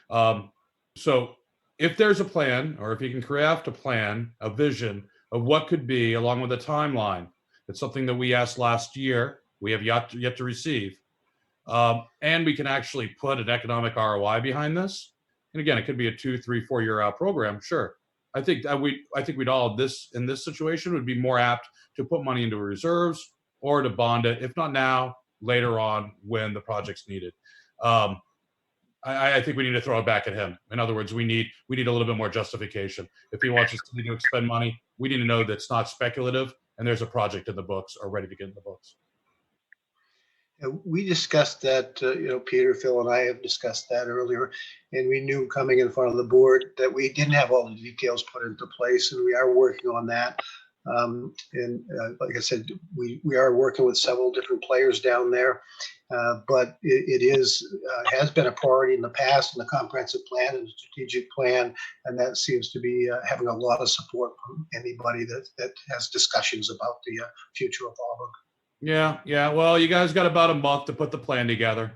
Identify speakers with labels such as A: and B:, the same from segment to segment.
A: So if there's a plan, or if you can craft a plan, a vision of what could be, along with a timeline, it's something that we asked last year, we have yet to receive. And we can actually put an economic ROI behind this. And again, it could be a 2, 3, 4 year out program. Sure. I think we'd all in this situation would be more apt to put money into reserves or to bond it, if not now, later on when the project's needed. I think we need to throw it back at him. In other words, we need a little bit more justification. If he wants us to expend money, we need to know that it's not speculative and there's a project in the books or ready to get in the books.
B: We discussed that, Peter, Phil, and I have discussed that earlier, and we knew coming in front of the board that we didn't have all the details put into place, and we are working on that. Like I said, we are working with several different players down there, but it has been a priority in the past in the comprehensive plan and the strategic plan, and that seems to be having a lot of support from anybody that has discussions about the future of Auburn.
A: Yeah. Well, you guys got about a month to put the plan together.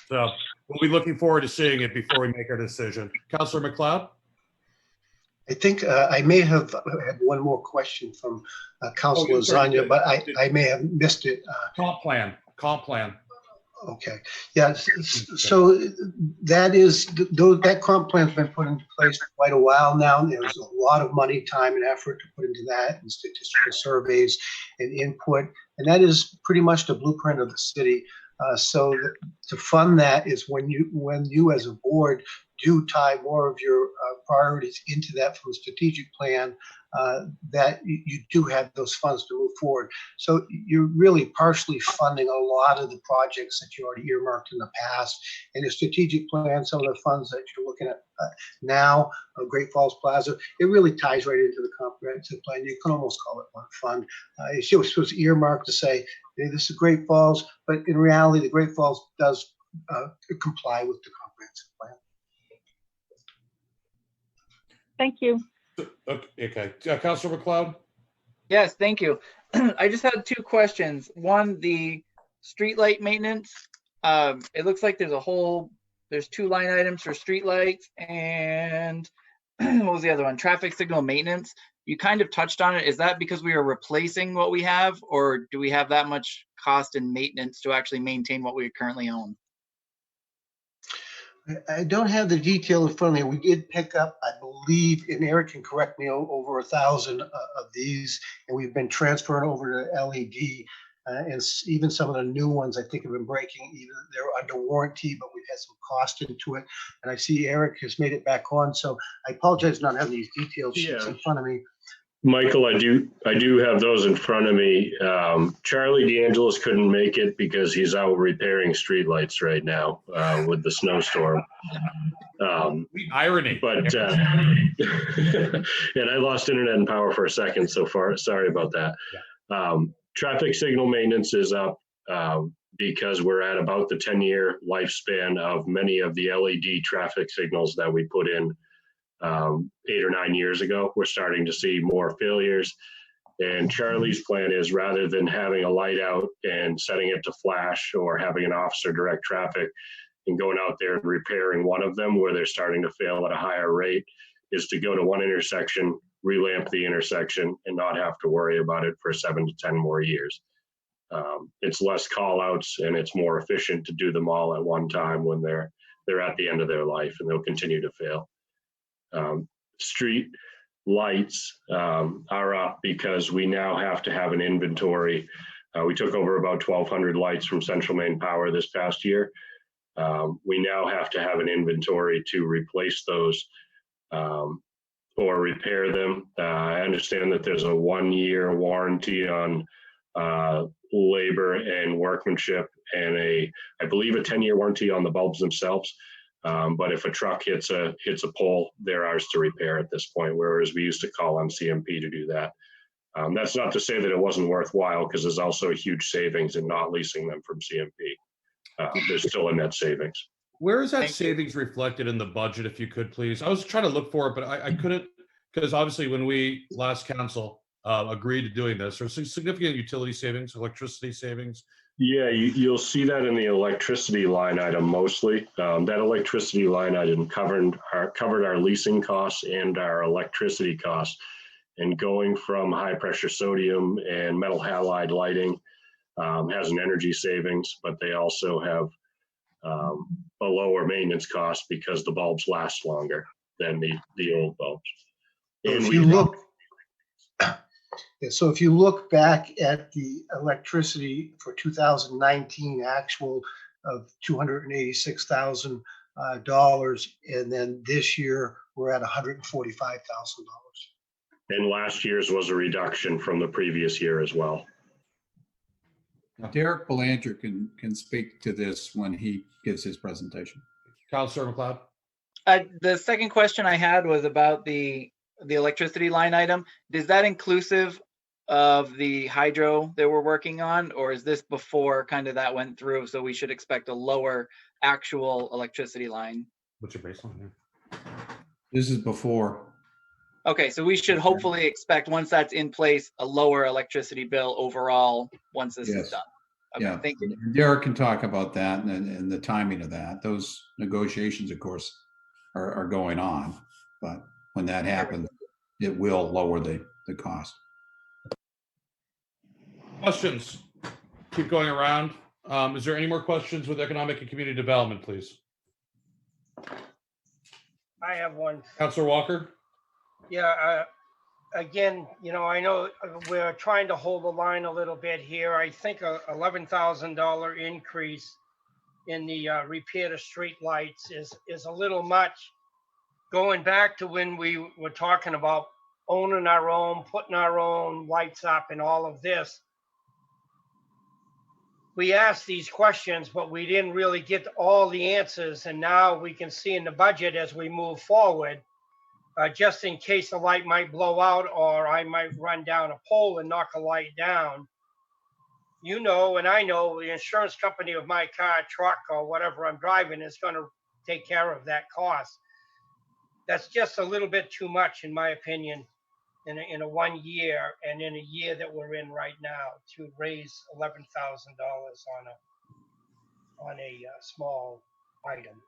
A: So we'll be looking forward to seeing it before we make our decision. Councilor McLeod?
B: I think I may have had one more question from Councilor Zanya, but I may have missed it.
A: Comp plan.
B: Okay. Yeah. So that comp plan's been put into place for quite a while now. There's a lot of money, time, and effort to put into that, and statistical surveys and input, and that is pretty much the blueprint of the city. So to fund that is when you as a board do tie more of your priorities into that from a strategic plan, that you do have those funds to move forward. So you're really partially funding a lot of the projects that you already earmarked in the past. And the strategic plan, some of the funds that you're looking at now, Great Falls Plaza, it really ties right into the comprehensive plan. You can almost call it one fund. It was earmarked to say, hey, this is Great Falls, but in reality, the Great Falls does comply with the comprehensive plan.
C: Thank you.
A: Okay. Councilor McLeod?
D: Yes, thank you. I just had two questions. One, the streetlight maintenance. It looks like there's 2 line items for streetlights, and what was the other one? Traffic signal maintenance. You kind of touched on it. Is that because we are replacing what we have, or do we have that much cost in maintenance to actually maintain what we currently own?
B: I don't have the detail in front of me. We did pick up, I believe, and Eric can correct me, over 1,000 of these, and we've been transferring over to LED. And even some of the new ones, I think, have been breaking. Either they're under warranty, but we've had some cost into it. And I see Eric has made it back on, so I apologize not having these detailed sheets in front of me.
E: Michael, I do have those in front of me. Charlie DeAngelis couldn't make it because he's out repairing streetlights right now with the snowstorm.
A: Irony.
E: But and I lost internet and power for a second so far. Sorry about that. Yeah. Traffic signal maintenance is up because we're at about the 10-year lifespan of many of the LED traffic signals that we put in 8 or 9 years ago. We're starting to see more failures, and Charlie's plan is, rather than having a light out and setting it to flash or having an officer direct traffic and going out there and repairing one of them where they're starting to fail at a higher rate, is to go to one intersection, relamp the intersection, and not have to worry about it for 7 to 10 more years. It's less call outs, and it's more efficient to do them all at one time when they're at the end of their life, and they'll continue to fail. Street lights are up because we now have to have an inventory. We took over about 1,200 lights from Central Maine Power this past year. We now have to have an inventory to replace those or repair them. I understand that there's a 1-year warranty on labor and workmanship, and I believe a 10-year warranty on the bulbs themselves. But if a truck hits a pole, they're ours to repair at this point, whereas we used to call on CMP to do that. That's not to say that it wasn't worthwhile, because there's also a huge savings in not leasing them from CMP. There's still a net savings.
A: Where is that savings reflected in the budget, if you could, please? I was trying to look for it, but I couldn't, because obviously when we last council agreed to doing this, there's significant utility savings, electricity savings,
E: Yeah, you'll see that in the electricity line item mostly. That electricity line item covered our leasing costs and our electricity costs. And going from high pressure sodium and metal halide lighting has an energy savings, but they also have a lower maintenance cost because the bulbs last longer than the old bulbs.
B: So
E: And
B: if
E: we
B: you look, yeah, so if you look back at the electricity for 2019 actual of $286,000, and then this year we're at $145,000.
E: and last year's was a reduction from the previous year as well.
F: Derek Belanger can speak to this when he gives his presentation.
A: Councilor McLeod?
D: The second question I had was about the electricity line item. Is that inclusive of the hydro that we're working on, or is this before kind of that went through? So we should expect a lower actual electricity line.
A: What's your baseline here?
F: This is before.
D: Okay, so we should hopefully expect, once that's in place, a lower electricity bill overall once this
F: Yes.
D: is done. Okay,
F: Yeah.
D: thank you.
F: And Derek can talk about that and the timing of that. Those negotiations, of course, are going on. But when that happens, it will lower the cost.
A: Questions? Keep going around. Is there any more questions with economic and community development, please?
G: I have one.
A: Councilor Walker?
G: Yeah, again, I know we're trying to hold the line a little bit here. I think a $11,000 increase in the repair to street lights is a little much. Going back to when we were talking about owning our own, putting our own lights up and all of this, we asked these questions, but we didn't really get all the answers. And now we can see in the budget as we move forward, just in case the light might blow out or I might run down a pole and knock a light down. And I know the insurance company of my car, truck, or whatever I'm driving is going to take care of that cost. That's just a little bit too much, in my opinion, in a 1 year and in a year that we're in right now, to raise $11,000 on a small item.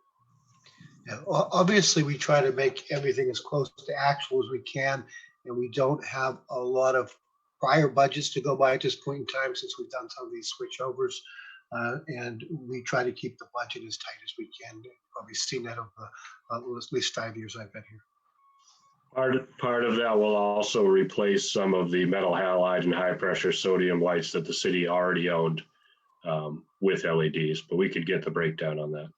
B: Yeah, obviously, we try to make everything as close to actual as we can, and we don't have a lot of prior budgets to go by at this point in time since we've done some of these switchovers, and we try to keep the budget as tight as we can. You've probably seen that over at least 5 years I've been here.
E: Part of that will also replace some of the metal halide and high pressure sodium lights that the city already owned with LEDs, but we could get the breakdown on that.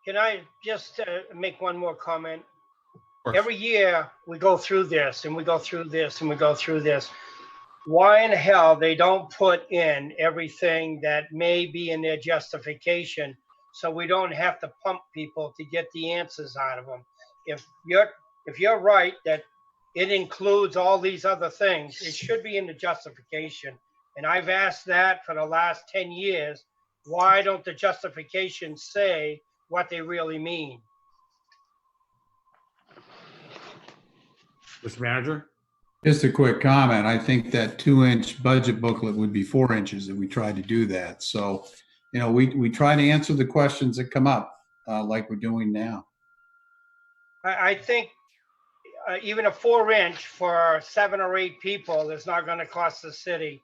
G: Can I just make one more comment? Every year we go through this and we go through this and we go through this. Why in the hell they don't put in everything that may be in their justification so we don't have to pump people to get the answers out of them? If you're right that it includes all these other things, it should be in the justification. And I've asked that for the last 10 years. Why don't the justifications say what they really mean?
A: Mr. Manager?
F: Just a quick comment. I think that 2-inch budget booklet would be 4 inches if we tried to do that. So, we try to answer the questions that come up like we're doing now.
G: I think even a 4-inch for 7 or 8 people is not going to cost the city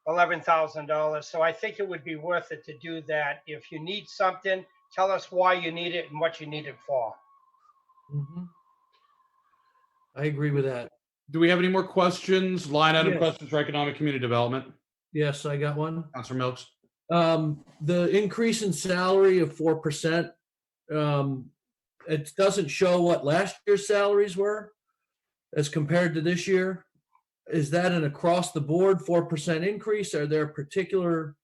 G: $11,000. So I think it would be worth it to do that. If you need something, tell us why you need it and what you need it for.
H: Mm-hmm. I agree with that.
A: Do we have any more questions, line item
H: Yes.
A: questions for economic community development?
H: Yes, I got one.
A: Councilor Milks?
H: The increase in salary of 4%, it doesn't show what last year's salaries were as compared to this year. Is that an across the board 4% increase? Are there particular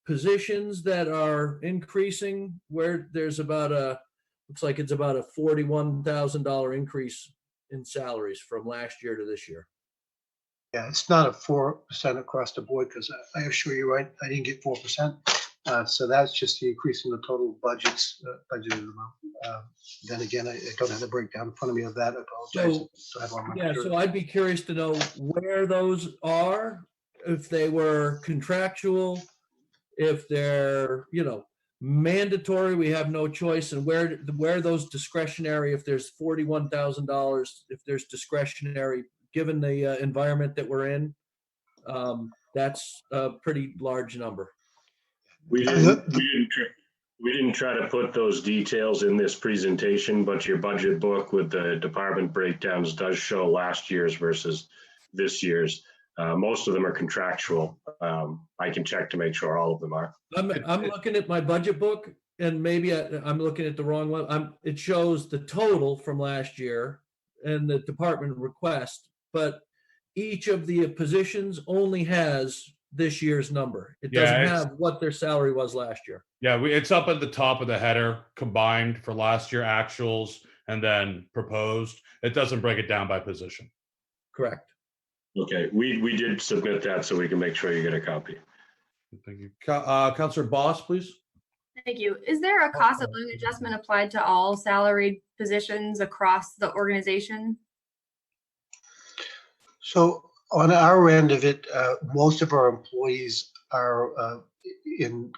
H: positions that are increasing where there's looks like it's about a $41,000 increase in salaries from last year to this year?
B: Yeah, it's not a 4% across the board because I assure you, I didn't get 4%. So that's just the increase in the total budgeted amount. Then again, I don't have the breakdown in front of me of that. I apologize.
H: So I'd be curious to know where those are if they were contractual, if they're, mandatory, we have no choice, and where those discretionary, if there's $41,000, if there's discretionary, given the environment that we're in, that's a pretty large number.
E: We didn't try to put those details in this presentation, but your budget book with the department breakdowns does show last year's versus this year's. Most of them are contractual. I can check to make sure all of them are.
H: I'm looking at my budget book, and maybe I'm looking at the wrong one. It shows the total from last year and the department request, but each of the positions only has this year's number. It doesn't have what their salary was last year.
A: Yeah, it's up at the top of the header, combined for last year actuals and then proposed. It doesn't break it down by position.
H: Correct.
E: Okay, we did submit that so we can make sure you get a copy.
A: Thank you. Councilor Boss, please.
I: Thank you. Is there a cost of living adjustment applied to all salaried positions across the organization?
B: So on our end of it, most of our employees are in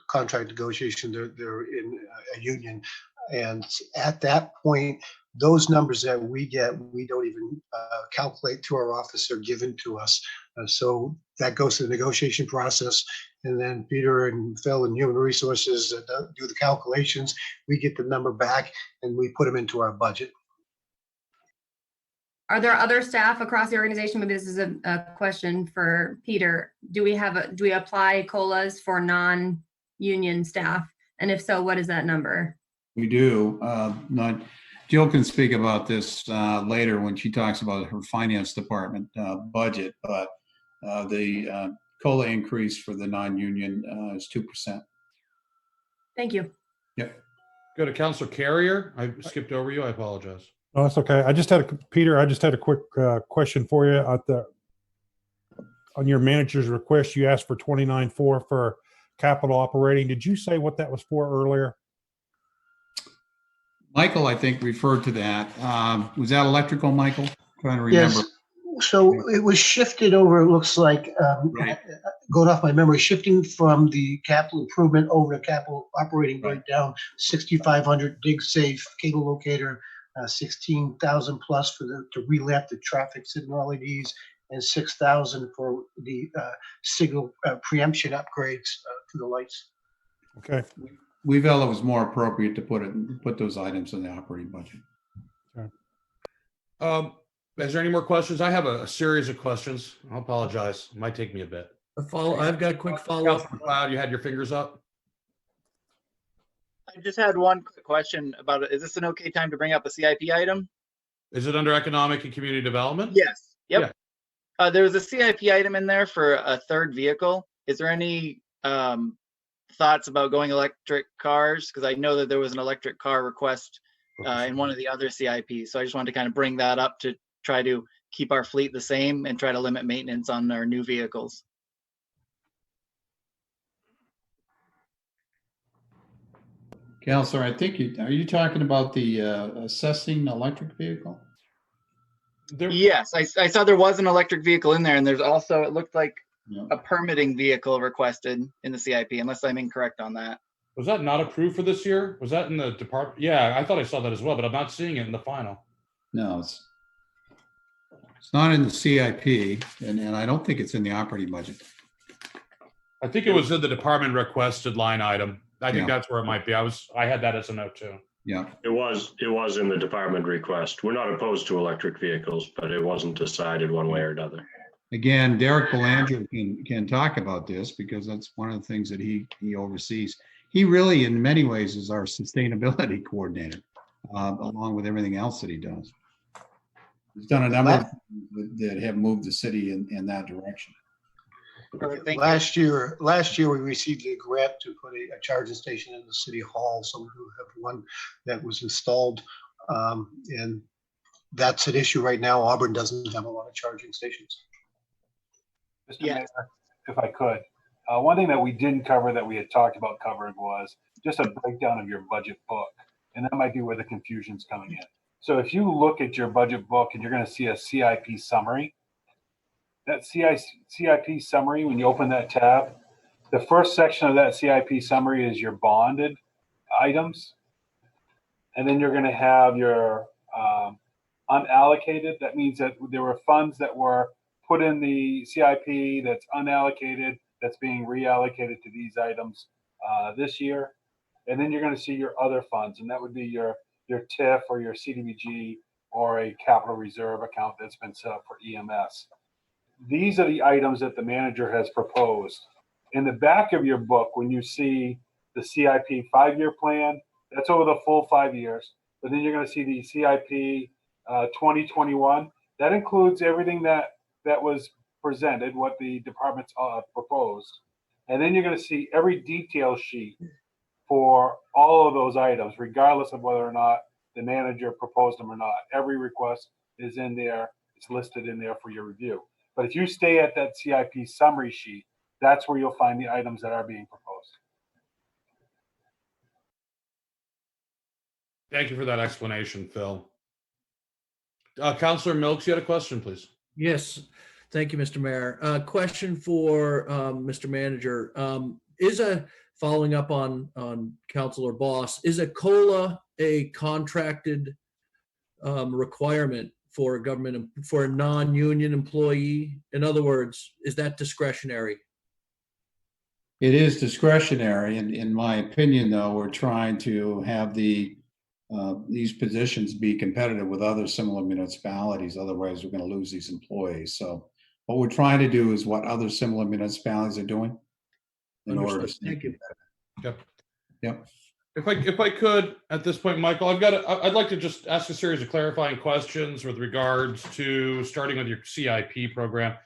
B: contract negotiation. They're in a union. And at that point, those numbers that we get, we don't even calculate to our office. They're given to us. So that goes to the negotiation process. And then Peter and Phil and Human Resources do the calculations. We get the number back and we put them into our budget.
I: Are there other staff across the organization? Maybe this is a question for Peter. Do we apply COLAs for non-union staff? And if so, what is that number?
F: We do. Jill can speak about this later when she talks about her finance department budget, but the COLA increase for the non-union is 2%.
I: Thank you.
F: Yep.
A: Go to Councilor Carrier. I skipped over you. I apologize.
J: Oh, that's okay. Peter, I just had a quick question for you. On your manager's request, you asked for 29.4 for capital operating. Did you say what that was for earlier?
F: Michael, I think, referred to that. Was that electrical, Michael? Trying to remember.
B: Yes. So it was shifted over, it looks like,
F: Right.
B: going off my memory, shifting from the capital improvement over to capital operating breakdown, 6,500 dig safe cable locator, 16,000 plus for to relamp the traffic signal LEDs, and 6,000 for the signal preemption upgrades to the lights.
J: Okay.
F: We felt it was more appropriate to put those items in the operating budget.
J: Okay.
A: Is there any more questions? I have a series of questions. I apologize. It might take me a bit.
H: I've got a quick follow-up.
A: Councilor McLeod, you had your fingers up?
D: I just had one quick question about it. Is this an okay time to bring up a CIP item?
A: Is it under economic and community development?
D: Yes. Yep. There was a CIP item in there for a third vehicle. Is there any thoughts about going electric cars? Because I know that there was an electric car request in one of the other CIPs. So I just wanted to kind of bring that up to try to keep our fleet the same and try to limit maintenance on our new vehicles.
F: Counselor, I think are you talking about the assessing electric vehicle?
D: Yes, I saw there was an electric vehicle in there, and there's also, it looked like
F: Yeah.
D: a permitting vehicle requested in the CIP, unless I'm incorrect on that.
A: Was that not approved for this year? Was that in the department? Yeah, I thought I saw that as well, but I'm not seeing it in the final.
F: No, it's not in the CIP, and I don't think it's in the operating budget.
A: I think it was in the department requested line item. I think that's where it might be. I had that as a note too.
F: Yeah.
E: It was in the department request. We're not opposed to electric vehicles, but it wasn't decided one way or another.
F: Again, Derek Belanger can talk about this because that's one of the things that he oversees. He really, in many ways, is our sustainability coordinator, along with everything else that he does. He's done a number of things that have moved the city in that direction.
D: Perfect, thank you.
B: Last year we received a grant to put a charging station in the city hall. So we have one that was installed, and that's an issue right now. Auburn doesn't have a lot of charging stations.
K: Mr. Mayor, if I could, one thing that we didn't cover that we had talked about covering was just a breakdown of your budget book, and that might be where the confusion's coming in. So if you look at your budget book and you're going to see a CIP summary, that CIP summary, when you open that tab, the first section of that CIP summary is your bonded items. And then you're going to have your unallocated. That means that there were funds that were put in the CIP that's unallocated, that's being reallocated to these items this year. And then you're going to see your other funds, and that would be your TIF or your CDBG or a capital reserve account that's been set up for EMS. These are the items that the manager has proposed. In the back of your book, when you see the CIP 5-year plan, that's over the full 5 years. But then you're going to see the CIP 2021. That includes everything that was presented, what the departments proposed. And then you're going to see every detail sheet for all of those items, regardless of whether or not the manager proposed them or not. Every request is in there. It's listed in there for your review. But if you stay at that CIP summary sheet, that's where you'll find the items that are being proposed.
A: Thank you for that explanation, Phil. Councilor Milks, you had a question, please.
H: Yes, thank you, Mr. Mayor. Question for Mr. Manager. Following up on Councilor Boss, is a COLA a contracted requirement for a non-union employee? In other words, is that discretionary?
F: It is discretionary, and in my opinion, though, we're trying to have these positions be competitive with other similar municipalities. Otherwise, we're going to lose these employees. So what we're trying to do is what other similar municipalities are doing in order to
H: Understood.
F: stay
H: Thank you.
A: Yep.
F: Yep.
A: If I could, at this point, Michael, I'd like to just ask a series of clarifying questions with regards to starting with your CIP program.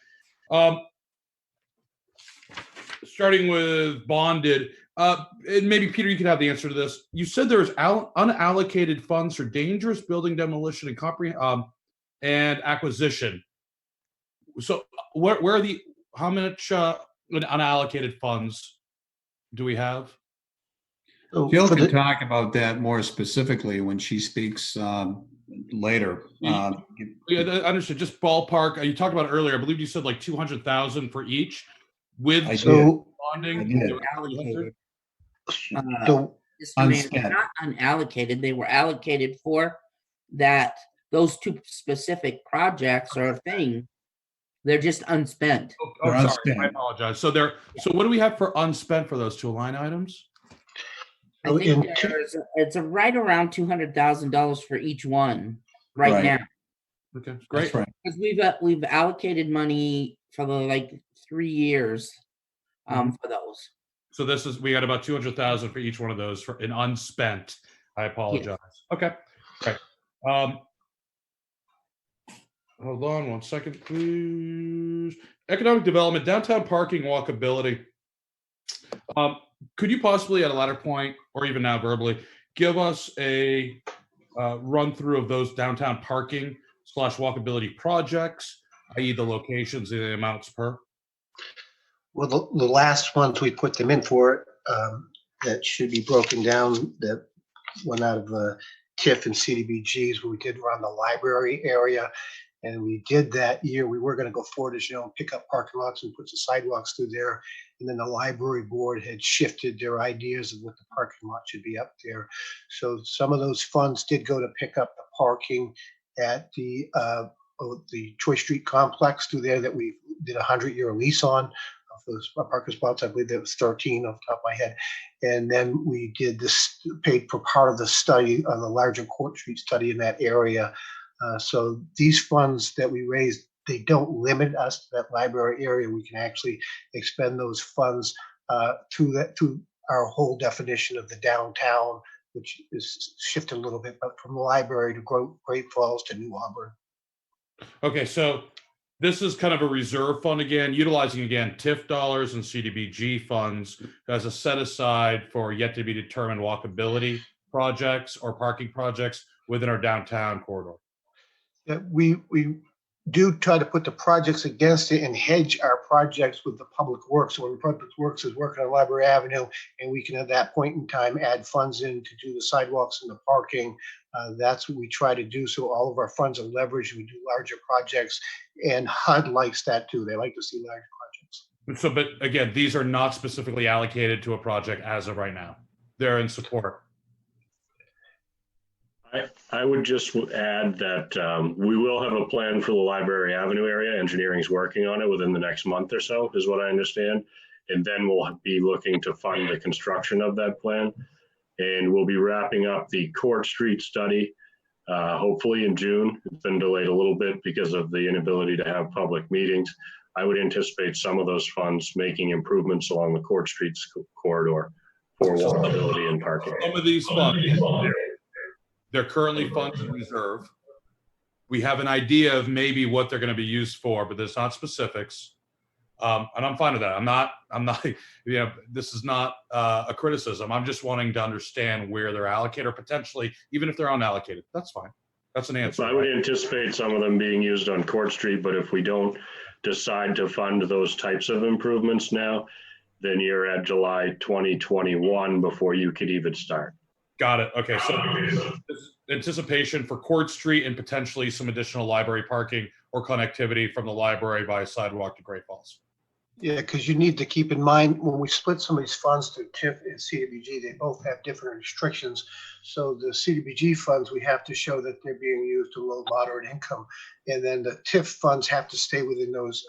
A: Starting with bonded, and maybe Peter, you can have the answer to this. You said there's unallocated funds for dangerous building demolition and acquisition. So where are how much unallocated funds do we have?
F: Jill can talk about that more specifically when she speaks later.
A: Yeah, I understood. Just ballpark. You talked about it earlier. I believe you said like 200,000 for each with bonding.
F: They
L: were allocated.
B: So
L: Mr. Manager, not unallocated. They were allocated for those two specific projects or thing. They're just unspent.
A: Oh, sorry. Unspent. I apologize. So what do we have for unspent for those two line items?
L: I think it's right around $200,000 for each one right now.
A: Okay, great.
L: Because we've allocated money for the 3 years for those.
A: So we got about 200,000 for each one of those for an unspent. I apologize. Yes. Okay, right. Hold on 1 second, please. Economic development, downtown parking, walkability. Could you possibly, at a latter point, or even now verbally, give us a run through of those downtown parking / walkability projects, i.e. the locations and the amounts per?
B: Well, the last ones we put them in for, that should be broken down, that one out of TIF and CDBGs, where we did around the library area. And we did that year. We were going to go forward, as you know, and pick up parking lots and put the sidewalks through there. And then the library board had shifted their ideas of what the parking lot should be up there. So some of those funds did go to pick up the parking at the Choice Street complex through there that we did a 100-year lease on. Of those parking spots, I believe that was 13 off the top of my head. And then we did this, paid for part of the study on the larger Court Street study in that area. So these funds that we raised, they don't limit us to that library area. We can actually expend those funds through our whole definition of the downtown, which is shifted a little bit, but from the library to Great Falls to New Auburn.
A: Okay, so this is kind of a reserve fund again, utilizing again TIF dollars and CDBG funds as a set aside for yet to be determined walkability projects or parking projects within our downtown corridor.
B: Yeah, we do try to put the projects against it and hedge our projects with the public works. So when the public works is working on Library Avenue, and we can at that point in time add funds in to do the sidewalks and the parking, that's what we try to do. So all of our funds are leveraged. We do larger projects, and HUD likes that too. They like to see larger projects.
A: So, but again, these are not specifically allocated to a project as of right now. They're in support.
E: I would just add that we will have a plan for the Library Avenue area. Engineering's working on it within the next month or so, is what I understand. And then we'll be looking to fund the construction of that plan. And we'll be wrapping up the Court Street study, hopefully in June. It's been delayed a little bit because of the inability to have public meetings. I would anticipate some of those funds making improvements along the Court Street corridor for walkability and parking.
A: Some of these funds, they're currently funds in reserve. We have an idea of maybe what they're going to be used for, but there's not specifics. And I'm fine with that. I'm not, this is not a criticism. I'm just wanting to understand where they're allocated, or potentially, even if they're unallocated. That's fine. That's an answer.
E: So I would anticipate some of them being used on Court Street, but if we don't decide to fund those types of improvements now, then you're at July 2021 before you could even start.
A: Got it. Okay. So anticipation for Court Street and potentially some additional library parking or connectivity from the library via sidewalk to Great Falls.
B: Yeah, because you need to keep in mind when we split some of these funds to TIF and CDBG, they both have different restrictions. So the CDBG funds, we have to show that they're being used to low, moderate income. And then the TIF funds have to stay within those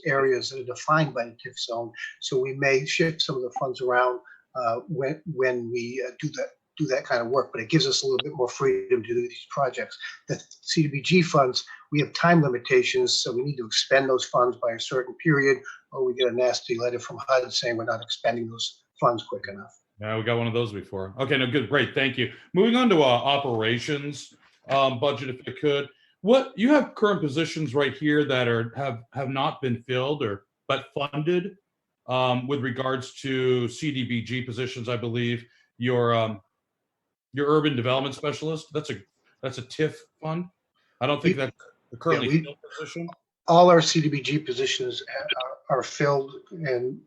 B: areas that are defined by the TIF zone. So we may shift some of the funds around when we do that kind of work, but it gives us a little bit more freedom to do these projects. The CDBG funds, we have time limitations, so we need to expend those funds by a certain period, or we get a nasty letter from HUD saying we're not expending those funds quick enough.
A: Yeah, we got one of those before. Okay, no, good, great, thank you. Moving on to operations budget, if you could. What you have current positions right here that have not been filled but funded with regards to CDBG positions, I believe. Your urban development specialist, that's a TIF fund. I don't think that's a currently filled position.
B: All our CDBG positions are filled, and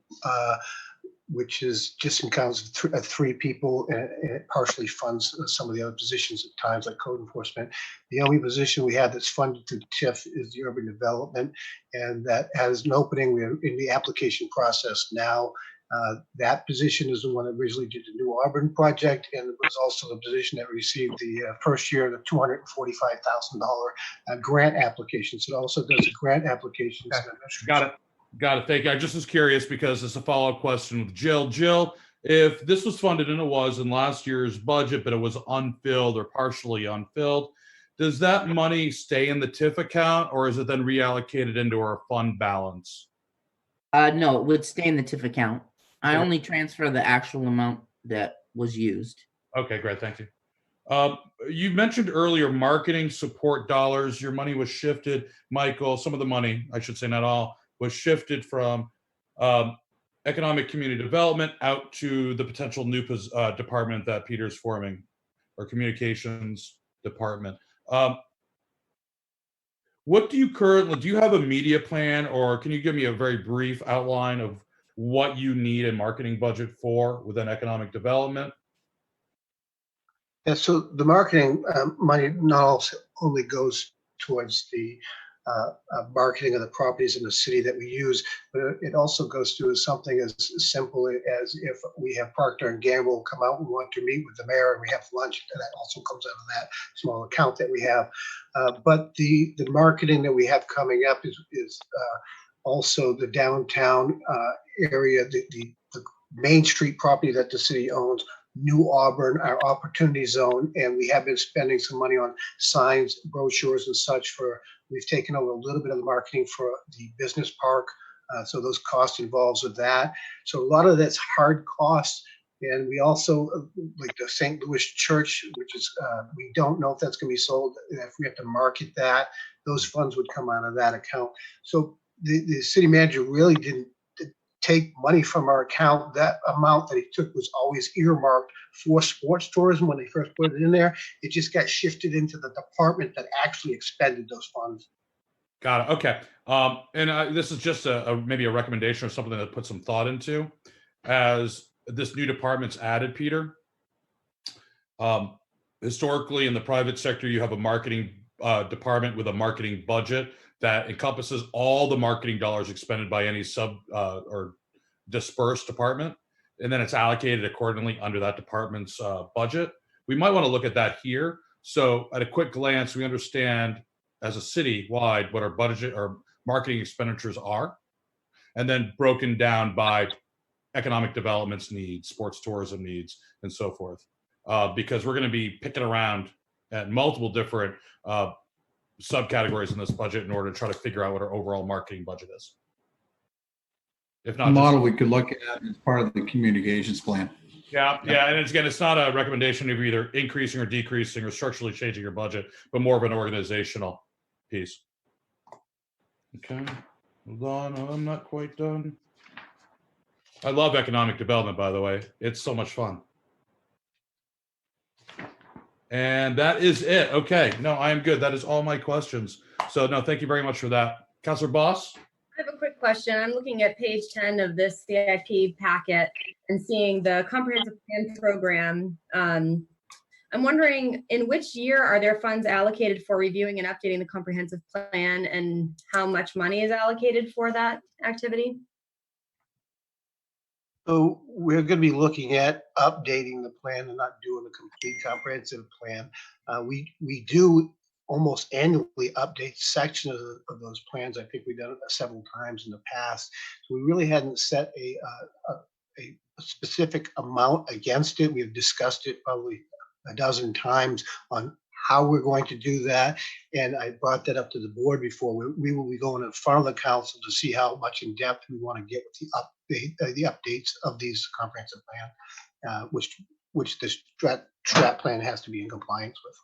B: which is just accounts of three people, and it partially funds some of the other positions at times, like code enforcement. The only position we have that's funded through TIF is the urban development, and that has an opening. We're in the application process now. That position is the one that originally did the New Auburn project, and it was also the position that received the first year of the $245,000 grant application. So it also does grant applications.
A: Got it. Thank you. I just was curious because it's a follow-up question with Jill. Jill, if this was funded, and it was in last year's budget, but it was unfilled or partially unfilled, does that money stay in the TIF account, or is it then reallocated into our fund balance?
L: No, it would stay in the TIF account. I only transfer the actual amount that was used.
A: Okay, great. Thank you. You mentioned earlier marketing support dollars. Your money was shifted, Michael. Some of the money, I should say not all, was shifted from economic community development out to the potential new department that Peter's forming, or communications department. What do you have a media plan, or can you give me a very brief outline of what you need a marketing budget for within economic development?
B: Yeah, so the marketing money not only goes towards the marketing of the properties in the city that we use, but it also goes to something as simple as if we have Procter and Gamble come out and want to meet with the mayor and we have lunch, and that also comes out of that small account that we have. But the marketing that we have coming up is also the downtown area, the Main Street property that the city owns, New Auburn, our opportunity zone, and we have been spending some money on signs, brochures, and such. We've taken over a little bit of the marketing for the business park, so those costs involved with that. So a lot of that's hard costs, and we also like the St. Louis Church, which is we don't know if that's going to be sold. If we have to market that, those funds would come out of that account. So the city manager really didn't take money from our account. That amount that he took was always earmarked for sports tourism when they first put it in there. It just got shifted into the department that actually expended those funds.
A: Got it. Okay. And this is just maybe a recommendation or something to put some thought into. As this new department's added, Peter, historically in the private sector, you have a marketing department with a marketing budget that encompasses all the marketing dollars expended by any sub or dispersed department. And then it's allocated accordingly under that department's budget. We might want to look at that here. So at a quick glance, we understand as a city wide what our budget or marketing expenditures are, and then broken down by economic developments needs, sports tourism needs, and so forth. Because we're going to be picking around at multiple different subcategories in this budget in order to try to figure out what our overall marketing budget is. If
F: A
A: not,
F: model we could look at as part of the communications plan.
A: yeah, and again, it's not a recommendation of either increasing or decreasing or structurally changing your budget, but more of an organizational piece. Okay, hold on, I'm not quite done. I love economic development, by the way. It's so much fun. And that is it. Okay, no, I am good. That is all my questions. So no, thank you very much for that. Councilor Boss?
I: I have a quick question. I'm looking at page 10 of this CIP packet and seeing the comprehensive plan program. I'm wondering, in which year are there funds allocated for reviewing and updating the comprehensive plan, and how much money is allocated for that activity?
B: So we're going to be looking at updating the plan and not doing a complete comprehensive plan. We do almost annually update sections of those plans. I think we've done it several times in the past. So we really hadn't set a specific amount against it. We've discussed it probably a dozen times on how we're going to do that. And I brought that up to the board before. We will be going in front of the council to see how much in depth we want to get with the updates of these comprehensive plan, which the strat plan has to be in compliance with.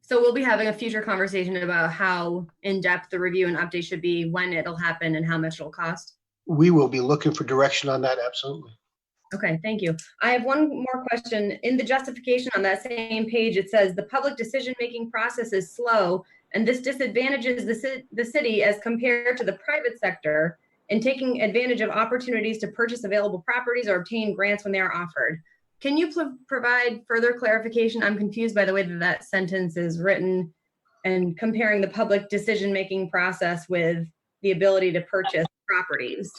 I: So we'll be having a future conversation about how in-depth the review and update should be, when it'll happen, and how much it'll cost.
B: We will be looking for direction on that, absolutely.
I: Okay, thank you. I have one more question. In the justification on that same page, it says the public decision-making process is slow, and this disadvantages the city as compared to the private sector in taking advantage of opportunities to purchase available properties or obtain grants when they are offered. Can you provide further clarification? I'm confused by the way that sentence is written and comparing the public decision-making process with the ability to purchase properties.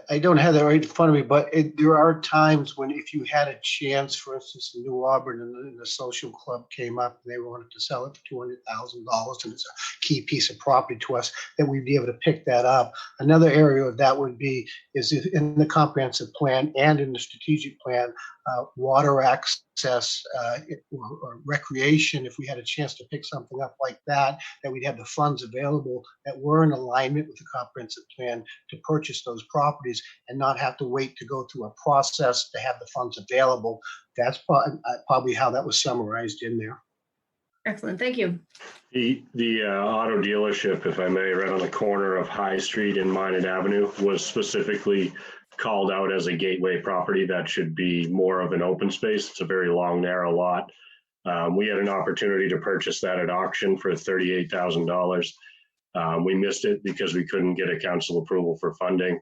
B: I don't have that right in front of me, but there are times when if you had a chance, for instance, in New Auburn and the social club came up and they wanted to sell it for $200,000 and it's a key piece of property to us, that we'd be able to pick that up. Another area of that would be is if in the comprehensive plan and in the strategic plan, water access or recreation, if we had a chance to pick something up like that, that we'd have the funds available that were in alignment with the comprehensive plan to purchase those properties and not have to wait to go through a process to have the funds available. That's probably how that was summarized in there.
I: Excellent, thank you.
E: The auto dealership, if I may, right on the corner of High Street and Minot Avenue was specifically called out as a gateway property that should be more of an open space. It's a very long, narrow lot. We had an opportunity to purchase that at auction for $38,000. We missed it because we couldn't get a council approval for funding.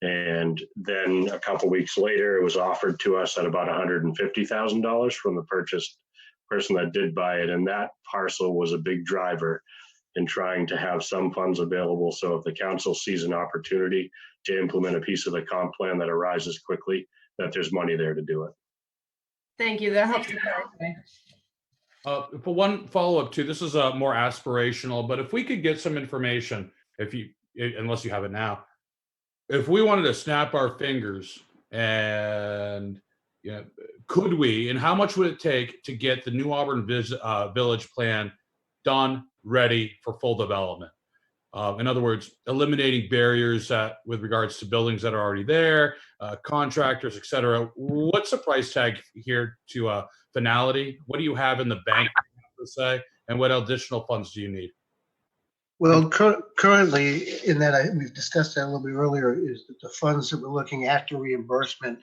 E: And then a couple weeks later, it was offered to us at about $150,000 from the person that did buy it. And that parcel was a big driver in trying to have some funds available. So if the council sees an opportunity to implement a piece of the comp plan that arises quickly, that there's money there to do it.
I: Thank you, that helps to clarify.
A: For one follow-up too, this is more aspirational, but if we could get some information, unless you have it now, if we wanted to snap our fingers and could we, and how much would it take to get the new Auburn Village plan done, ready for full development? In other words, eliminating barriers with regards to buildings that are already there, contractors, et cetera. What's the price tag here to finality? What do you have in the bank, per se, and what additional funds do you need?
B: Well, currently, in that we've discussed that a little bit earlier, is that the funds that we're looking after reimbursement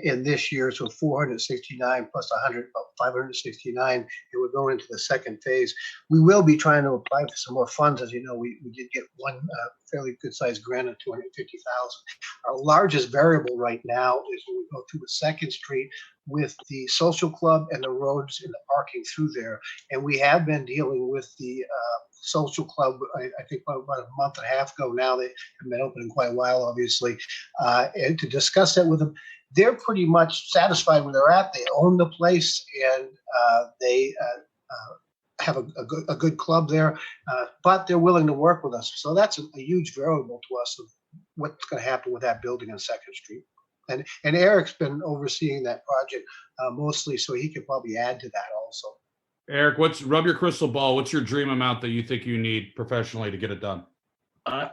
B: in this year, so 469 plus 100, about 569, and we're going into the second phase. We will be trying to apply for some more funds. As you know, we did get one fairly good-sized grant of $250,000. Our largest variable right now is when we go through the Second Street with the social club and the roads and the parking through there. And we have been dealing with the social club, I think about a month and a half ago now. They have been open quite a while, obviously, and to discuss that with them. They're pretty much satisfied where they're at. They own the place, and they have a good club there, but they're willing to work with us. So that's a huge variable to us of what's going to happen with that building on Second Street. And Eric's been overseeing that project mostly, so he could probably add to that also.
A: Eric, rub your crystal ball. What's your dream amount that you think you need professionally to get it done?
E: I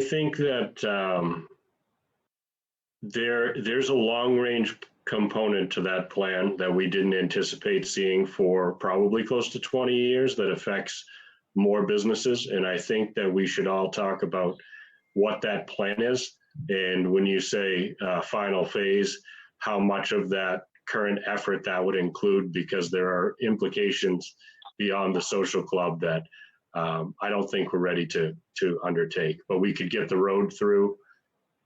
E: think that there's a long range component to that plan that we didn't anticipate seeing for probably close to 20 years that affects more businesses. And I think that we should all talk about what that plan is. And when you say final phase, how much of that current effort that would include, because there are implications beyond the social club that I don't think we're ready to undertake. But we could get the road through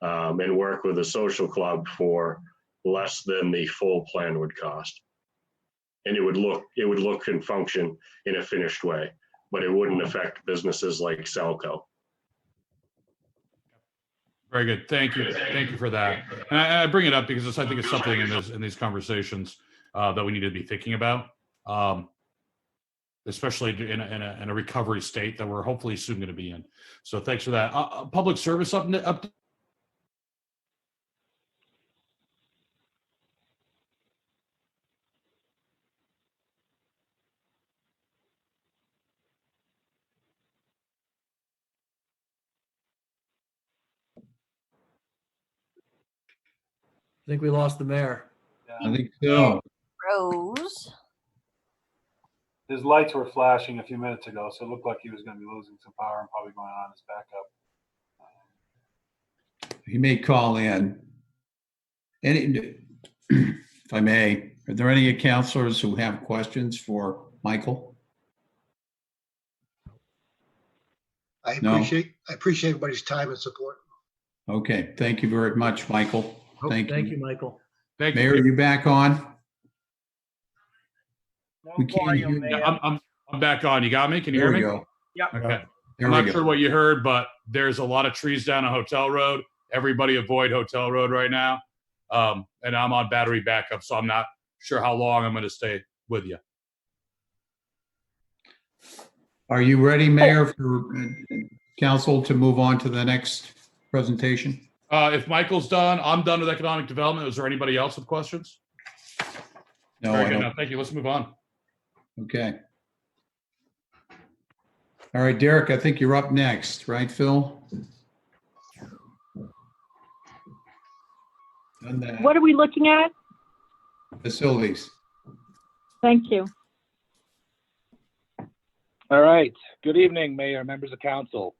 E: and work with a social club for less than the full plan would cost. And it would look and function in a finished way, but it wouldn't affect businesses like Selco.
A: Very good. Thank you. Thank you for that. And I bring it up because I think it's something in these conversations that we need to be thinking about, especially in a recovery state that we're hopefully soon going to be in. So thanks for that. Public service up.
H: I think we lost the mayor.
F: I think so.
M: Rose.
K: His lights were flashing a few minutes ago, so it looked like he was going to be losing some power and probably going on his backup.
F: He may call in. If I may, are there any counselors who have questions for Michael?
B: I appreciate everybody's time and support.
F: Okay, thank you very much, Michael. Thank
H: you, Michael.
A: Thank you.
F: Mayor, are you back on? We
G: No
F: can't hear
G: volume,
F: you.
G: Mayor.
A: I'm back on. You got me? Can you
F: There
A: hear
F: we
A: me?
F: go.
G: Yep.
A: Okay.
F: There
A: I'm
F: we
A: not
F: go.
A: sure what you heard, but there's a lot of trees down on Hotel Road. Everybody avoid Hotel Road right now. And I'm on battery backup, so I'm not sure how long I'm going to stay with you.
F: Are you ready, Mayor, for council to move on to the next presentation?
A: If Michael's done, I'm done with economic development. Is there anybody else with questions?
F: No,
A: Very
F: I
A: good.
F: don't.
A: No, thank you. Let's move on.
F: Okay. All right, Derek, I think you're up next, right, Phil? And the
C: What are we looking at?
F: facilities.
C: Thank you.
N: All right. Good evening, Mayor, members of council.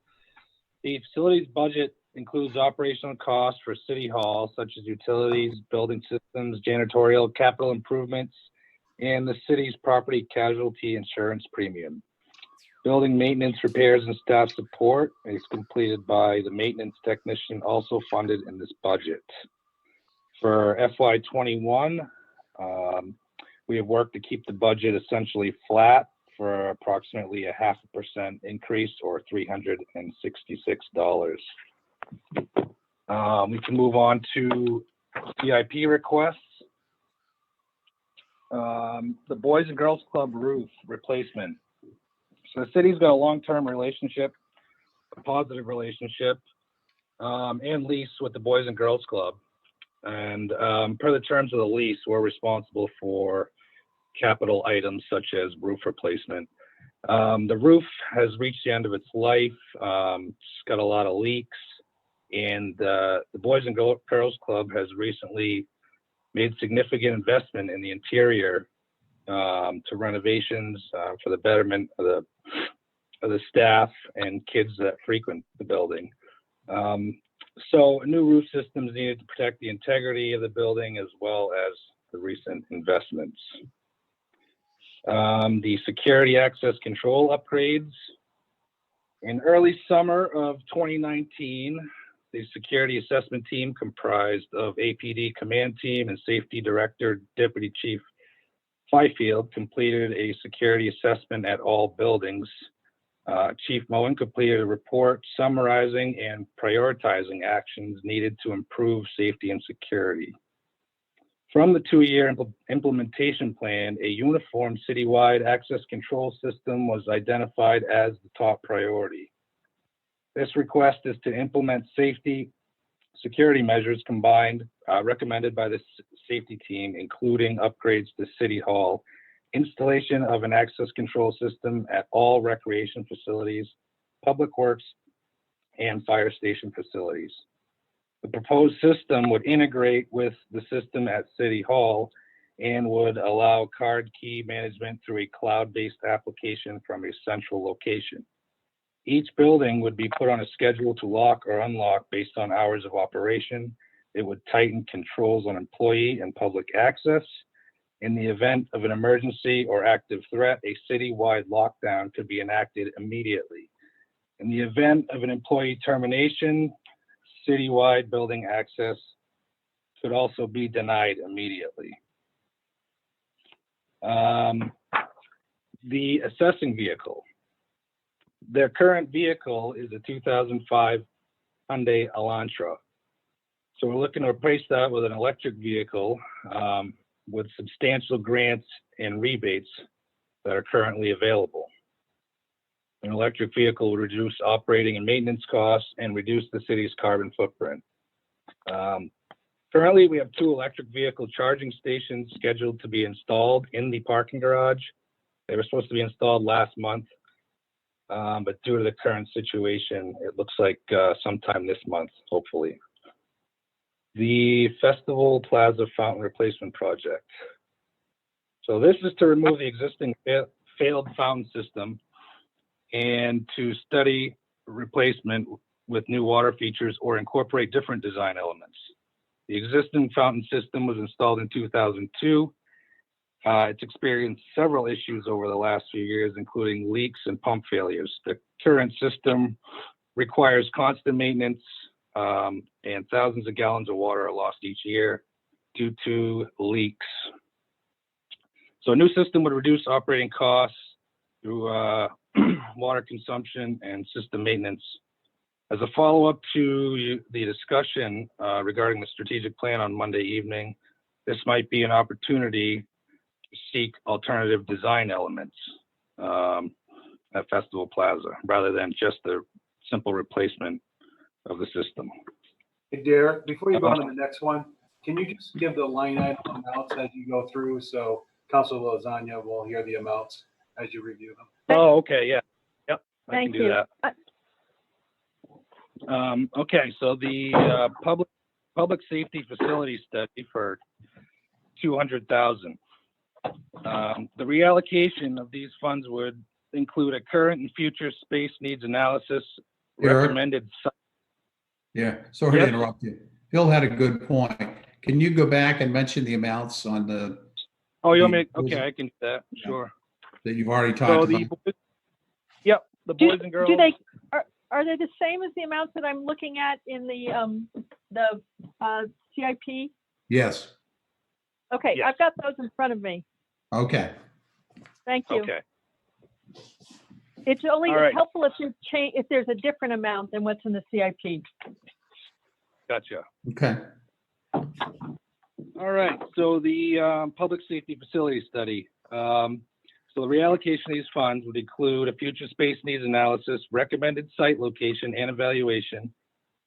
N: The facilities budget includes operational costs for City Hall, such as utilities, building systems, janitorial, capital improvements, and the city's property casualty insurance premium. Building maintenance, repairs, and staff support is completed by the maintenance technician, also funded in this budget. For FY21, we have worked to keep the budget essentially flat for approximately a 0.5% increase, or $366. We can move on to CIP requests. The Boys and Girls Club roof replacement. So the city's got a long-term relationship, a positive relationship, and lease with the Boys and Girls Club. And per the terms of the lease, we're responsible for capital items such as roof replacement. The roof has reached the end of its life. It's got a lot of leaks, and the Boys and Girls Club has recently made significant investment in the interior to renovations for the betterment of the staff and kids that frequent the building. So a new roof system is needed to protect the integrity of the building as well as the recent investments. The security access control upgrades. In early summer of 2019, the security assessment team comprised of APD command team and safety director, Deputy Chief Fifield completed a security assessment at all buildings. Chief Moen completed a report summarizing and prioritizing actions needed to improve safety and security. From the 2-year implementation plan, a uniform citywide access control system was identified as the top priority. This request is to implement security measures recommended by the safety team, including upgrades to City Hall, installation of an access control system at all recreation facilities, public works, and fire station facilities. The proposed system would integrate with the system at City Hall and would allow card key management through a cloud-based application from a central location. Each building would be put on a schedule to lock or unlock based on hours of operation. It would tighten controls on employee and public access. In the event of an emergency or active threat, a citywide lockdown could be enacted immediately. In the event of an employee termination, citywide building access could also be denied immediately. The assessing vehicle. Their current vehicle is a 2005 Hyundai Elantra. So we're looking to replace that with an electric vehicle with substantial grants and rebates that are currently available. An electric vehicle would reduce operating and maintenance costs and reduce the city's carbon footprint. Currently, we have 2 electric vehicle charging stations scheduled to be installed in the parking garage. They were supposed to be installed last month, but due to the current situation, it looks like sometime this month, hopefully. The Festival Plaza Fountain Replacement Project. So this is to remove the existing failed fountain system and to study replacement with new water features or incorporate different design elements. The existing fountain system was installed in 2002. It's experienced several issues over the last few years, including leaks and pump failures. The current system requires constant maintenance, and thousands of gallons of water are lost each year due to leaks. So a new system would reduce operating costs through water consumption and system maintenance. As a follow-up to the discussion regarding the strategic plan on Monday evening, this might be an opportunity to seek alternative design elements at Festival Plaza, rather than just the simple replacement of the system.
K: Hey, Derek, before you go on to the next one, can you just give the line item amounts as you go through so Councilor Lasagna will hear the amounts as you review them?
N: Oh, okay, yeah. Yep, I
C: Thank
N: can do
C: you.
N: that. Okay, so the public safety facility study for $200,000. The reallocation of these funds would include a current and future space needs analysis,
F: Eric?
N: recommended.
F: Yeah, sorry
N: Yes.
F: to interrupt you. Phil had a good point. Can you go back and mention the amounts on the,
N: Oh, you want me? Okay, I can do that. Sure.
F: that you've already
N: So
F: talked
N: the
F: about?
N: boys, yep, the boys and girls.
C: Do they, are they the same as the amounts that I'm looking at in the CIP?
F: Yes,
C: Okay,
N: Yes.
C: I've got those in front of me.
F: okay.
C: Thank you.
N: Okay.
C: It's only
N: All right.
C: helpful if there's a different amount than what's in the CIP.
N: Gotcha.
F: Okay.
N: All right, so the public safety facility study. So the reallocation of these funds would include a future space needs analysis, recommended site location and evaluation,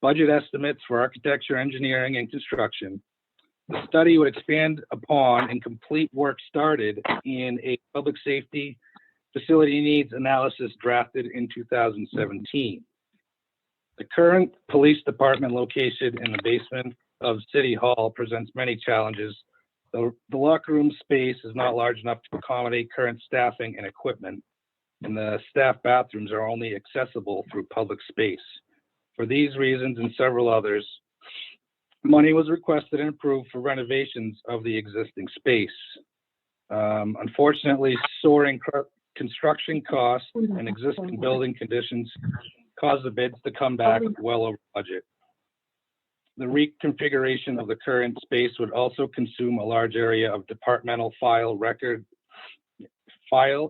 N: budget estimates for architecture, engineering, and construction. The study would expand upon and complete work started in a public safety facility needs analysis drafted in 2017. The current police department located in the basement of City Hall presents many challenges. The locker room space is not large enough to accommodate current staffing and equipment, and the staff bathrooms are only accessible through public space. For these reasons and several others, money was requested and approved for renovations of the existing space. Unfortunately, soaring construction costs and existing building conditions caused the bids to come back well over budget. The reconfiguration of the current space would also consume a large area of departmental file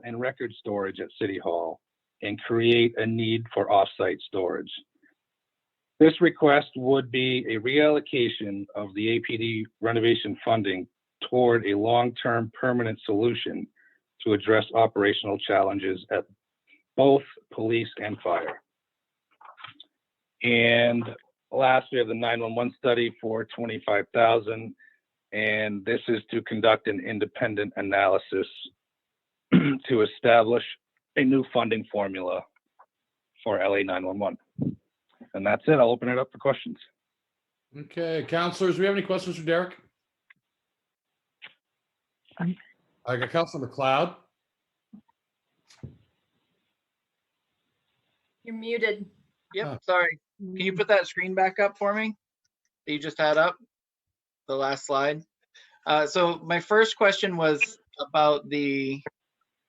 N: and record storage at City Hall and create a need for off-site storage. This request would be a reallocation of the APD renovation funding toward a long-term permanent solution to address operational challenges at both police and fire. And last, we have the 911 study for $25,000, and this is to conduct an independent analysis to establish a new funding formula for LA 911. And that's it. I'll open it up for questions.
A: Okay, counselors, do we have any questions for Derek? I got Councilor McLeod.
I: You're muted.
D: Yep, sorry. Can you put that screen back up for me? That you just had up, the last slide. So my first question was about the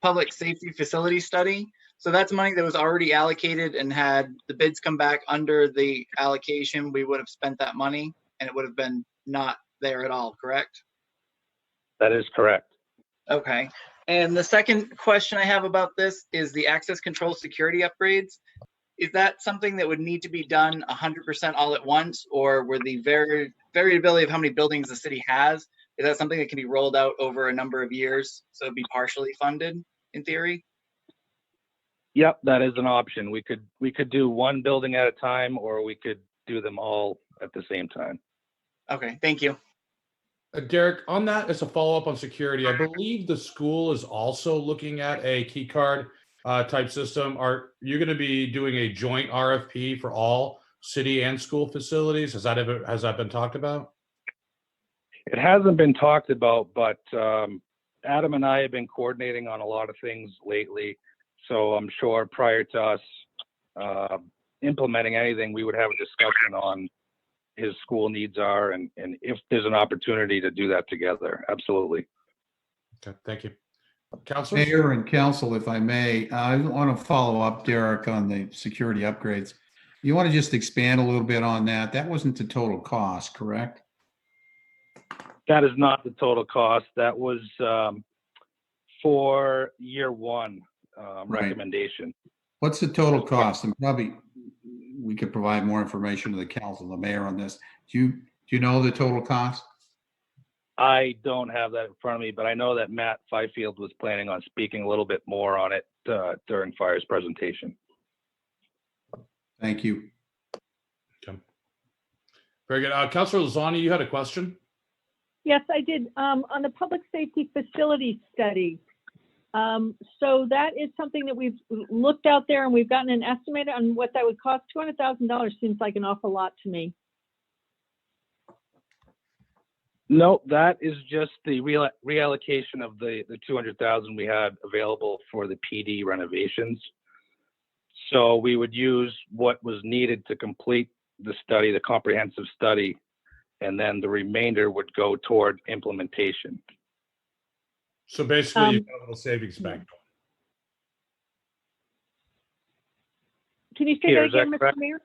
D: public safety facility study. So that's money that was already allocated, and had the bids come back under the allocation, we would have spent that money and it would have been not there at all, correct?
N: That is correct.
D: Okay. And the second question I have about this is the access control security upgrades. Is that something that would need to be done 100% all at once, or were the variability of how many buildings the city has, is that something that can be rolled out over a number of years, so it'd be partially funded in theory?
N: Yep, that is an option. We could do one building at a time, or we could do them all at the same time.
D: Okay, thank you.
A: Derek, on that, as a follow-up on security, I believe the school is also looking at a key card type system. Are you going to be doing a joint RFP for all city and school facilities? Has that been talked about?
N: It hasn't been talked about, but Adam and I have been coordinating on a lot of things lately. So I'm sure prior to us implementing anything, we would have a discussion on his school needs are, and if there's an opportunity to do that together. Absolutely.
A: Okay, thank you. Councilors?
F: Mayor and council, if I may, I want to follow up, Derek, on the security upgrades. You want to just expand a little bit on that? That wasn't the total cost, correct?
N: That is not the total cost. That was for year one
F: Right.
N: recommendation.
F: What's the total cost? And probably we could provide more information to the council, the mayor on this. Do you know the total cost?
N: I don't have that in front of me, but I know that Matt Fifield was planning on speaking a little bit more on it during Fire's presentation.
F: Thank you.
A: Okay. Very good. Councilor Lozani, you had a question?
C: Yes, I did. On the public safety facility study. So that is something that we've looked out there, and we've gotten an estimate on what that would cost. $200,000 seems like an awful lot to me.
N: No, that is just the reallocation of the 200,000 we had available for the PD renovations. So we would use what was needed to complete the study, the comprehensive study, and then the remainder would go toward implementation.
A: So basically, you've got a little savings bank.
C: Can you say
N: Peter,
C: that
N: is that
C: again, Mr.
N: correct?
C: Mayor?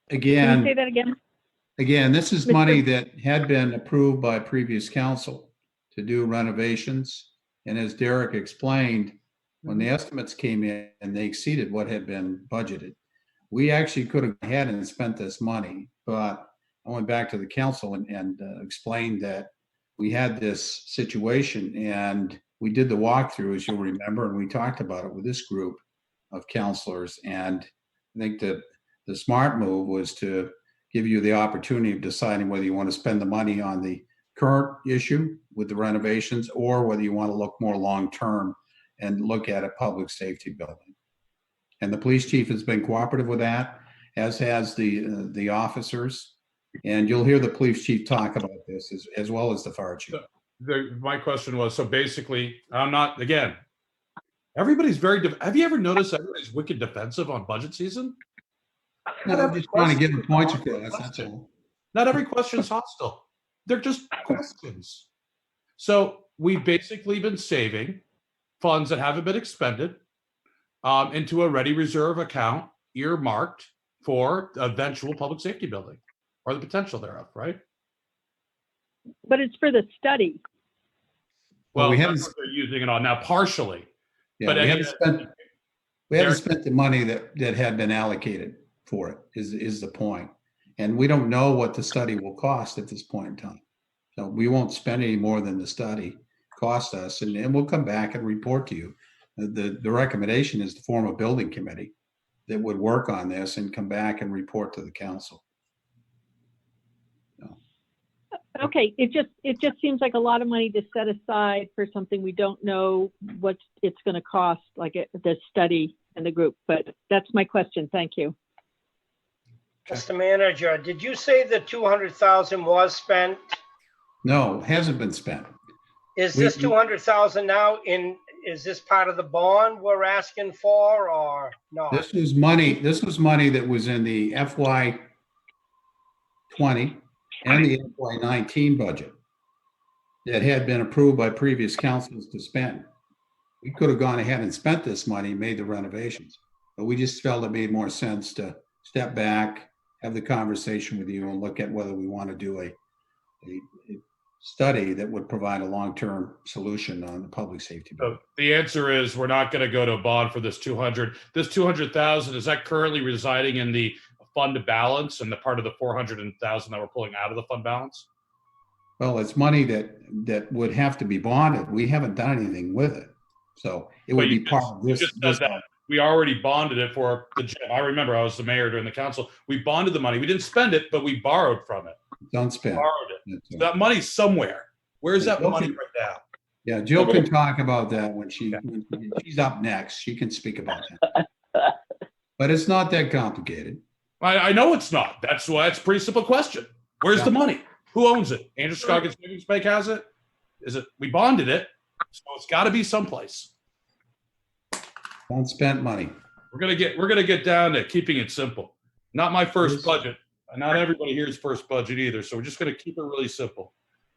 C: Can
F: Again,
C: you say that again?
F: Again, this is money that had been approved by previous council to do renovations. And as Derek explained, when the estimates came in, they exceeded what had been budgeted. We actually could have had and spent this money, but I went back to the council and explained that we had this situation, and we did the walkthrough, as you'll remember, and we talked about it with this group of counselors. And I think that the smart move was to give you the opportunity of deciding whether you want to spend the money on the current issue with the renovations, or whether you want to look more long-term and look at a public safety building. And the police chief has been cooperative with that, as has the officers. And you'll hear the police chief talk about this as well as the fire chief.
A: My question was, so basically, I'm not, again, everybody's have you ever noticed everybody's wicked defensive on budget season?
F: No, I'm just trying to get the points across, that's all.
A: Not every question is hostile. They're just questions. So we've basically been saving funds that haven't been expended into a ready reserve account earmarked for eventual public safety building or the potential thereof, right?
C: But it's for the study.
F: Well,
A: Well,
F: we
A: that's
F: haven't,
A: what they're using it on now, partially.
F: yeah,
A: but
F: we
A: any-
F: haven't spent the money that had been allocated for it is the point. And we don't know what the study will cost at this point in time. So we won't spend any more than the study cost us, and we'll come back and report to you. The recommendation is to form a building committee that would work on this and come back and report to the council.
C: Okay, it just seems like a lot of money to set aside for something we don't know what it's going to cost, like the study and the group. But that's my question. Thank you.
G: Mr. Manager, did you say the 200,000 was spent?
F: No, it hasn't been spent.
G: Is this 200,000 now is this part of the bond we're asking for or not?
F: This was money that was in the FY 20 and the FY 19 budget that had been approved by previous councils to spend. We could have gone ahead and spent this money, made the renovations, but we just felt it made more sense to step back, have the conversation with you, and look at whether we want to do a study that would provide a long-term solution on the public safety bill.
A: So the answer is we're not going to go to a bond for this 200. This 200,000, is that currently residing in the fund balance and the part of the 400,000 that we're pulling out of the fund balance?
F: Well, it's money that would have to be bonded. We haven't done anything with it. So it would be part of this.
A: You just said that. We already bonded it for the gym. I remember I was the mayor during the council. We bonded the money. We didn't spend it, but we borrowed from it.
F: Don't spend.
A: Borrowed it. So that money's somewhere. Where's that money right now?
F: Yeah, Jill can talk about that when she's up next. She can speak about that. But it's not that complicated.
A: I know it's not. That's why it's a pretty simple question. Where's the money? Who owns it? Andrew Scoggins Savings Bank has it? Is it? We bonded it, so it's got to be someplace.
F: Unspent money.
A: We're gonna get down to keeping it simple. Not my first budget. Not everybody here's first budget either. So we're just gonna keep it really simple.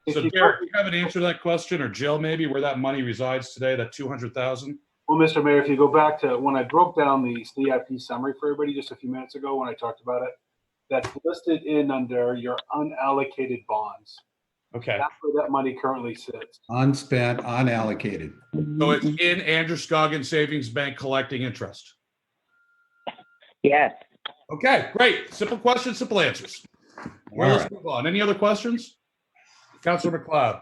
A: So Derek, you have an answer to that question, or Jill maybe, where that money resides today, that 200,000?
K: Well, Mr. Mayor, if you go back to when I broke down the CIP summary for everybody just a few minutes ago when I talked about it, that's listed in under your unallocated bonds.
A: Okay.
K: That's where that money currently sits.
F: Unspent, unallocated.
A: So it's in Andrew Scoggins Savings Bank collecting interest.
L: Yes.
A: Okay, great. Simple questions, simple answers. Well, let's move on. Any other questions? Councilor McLeod.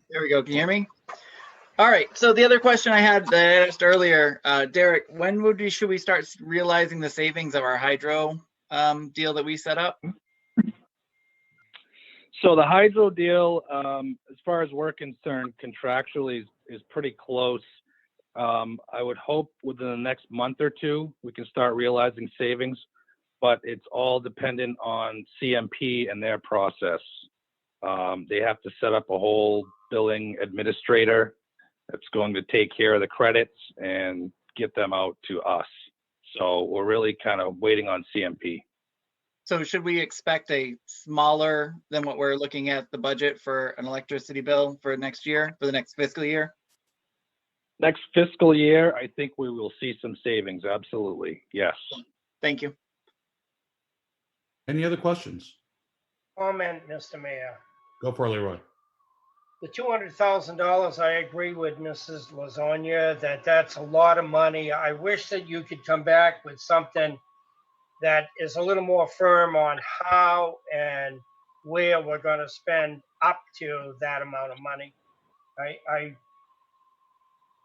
D: There we go. Can you hear me? All right. So the other question I had that I asked earlier, Derek, when should we start realizing the savings of our hydro deal that we set up?
N: So the hydro deal, as far as we're concerned, contractually is pretty close. I would hope within the next month or two, we can start realizing savings, but it's all dependent on CMP and their process. They have to set up a whole billing administrator that's going to take care of the credits and get them out to us. So we're really kind of waiting on CMP.
D: So should we expect a smaller than what we're looking at the budget for an electricity bill for next year, for the next fiscal year?
N: Next fiscal year, I think we will see some savings. Absolutely. Yes.
D: Thank you.
A: Any other questions?
G: Comment, Mr. Mayor.
A: Go for it, Leroy.
G: The $200,000, I agree with Mrs. Lasagna that that's a lot of money. I wish that you could come back with something that is a little more firm on how and where we're going to spend up to that amount of money. I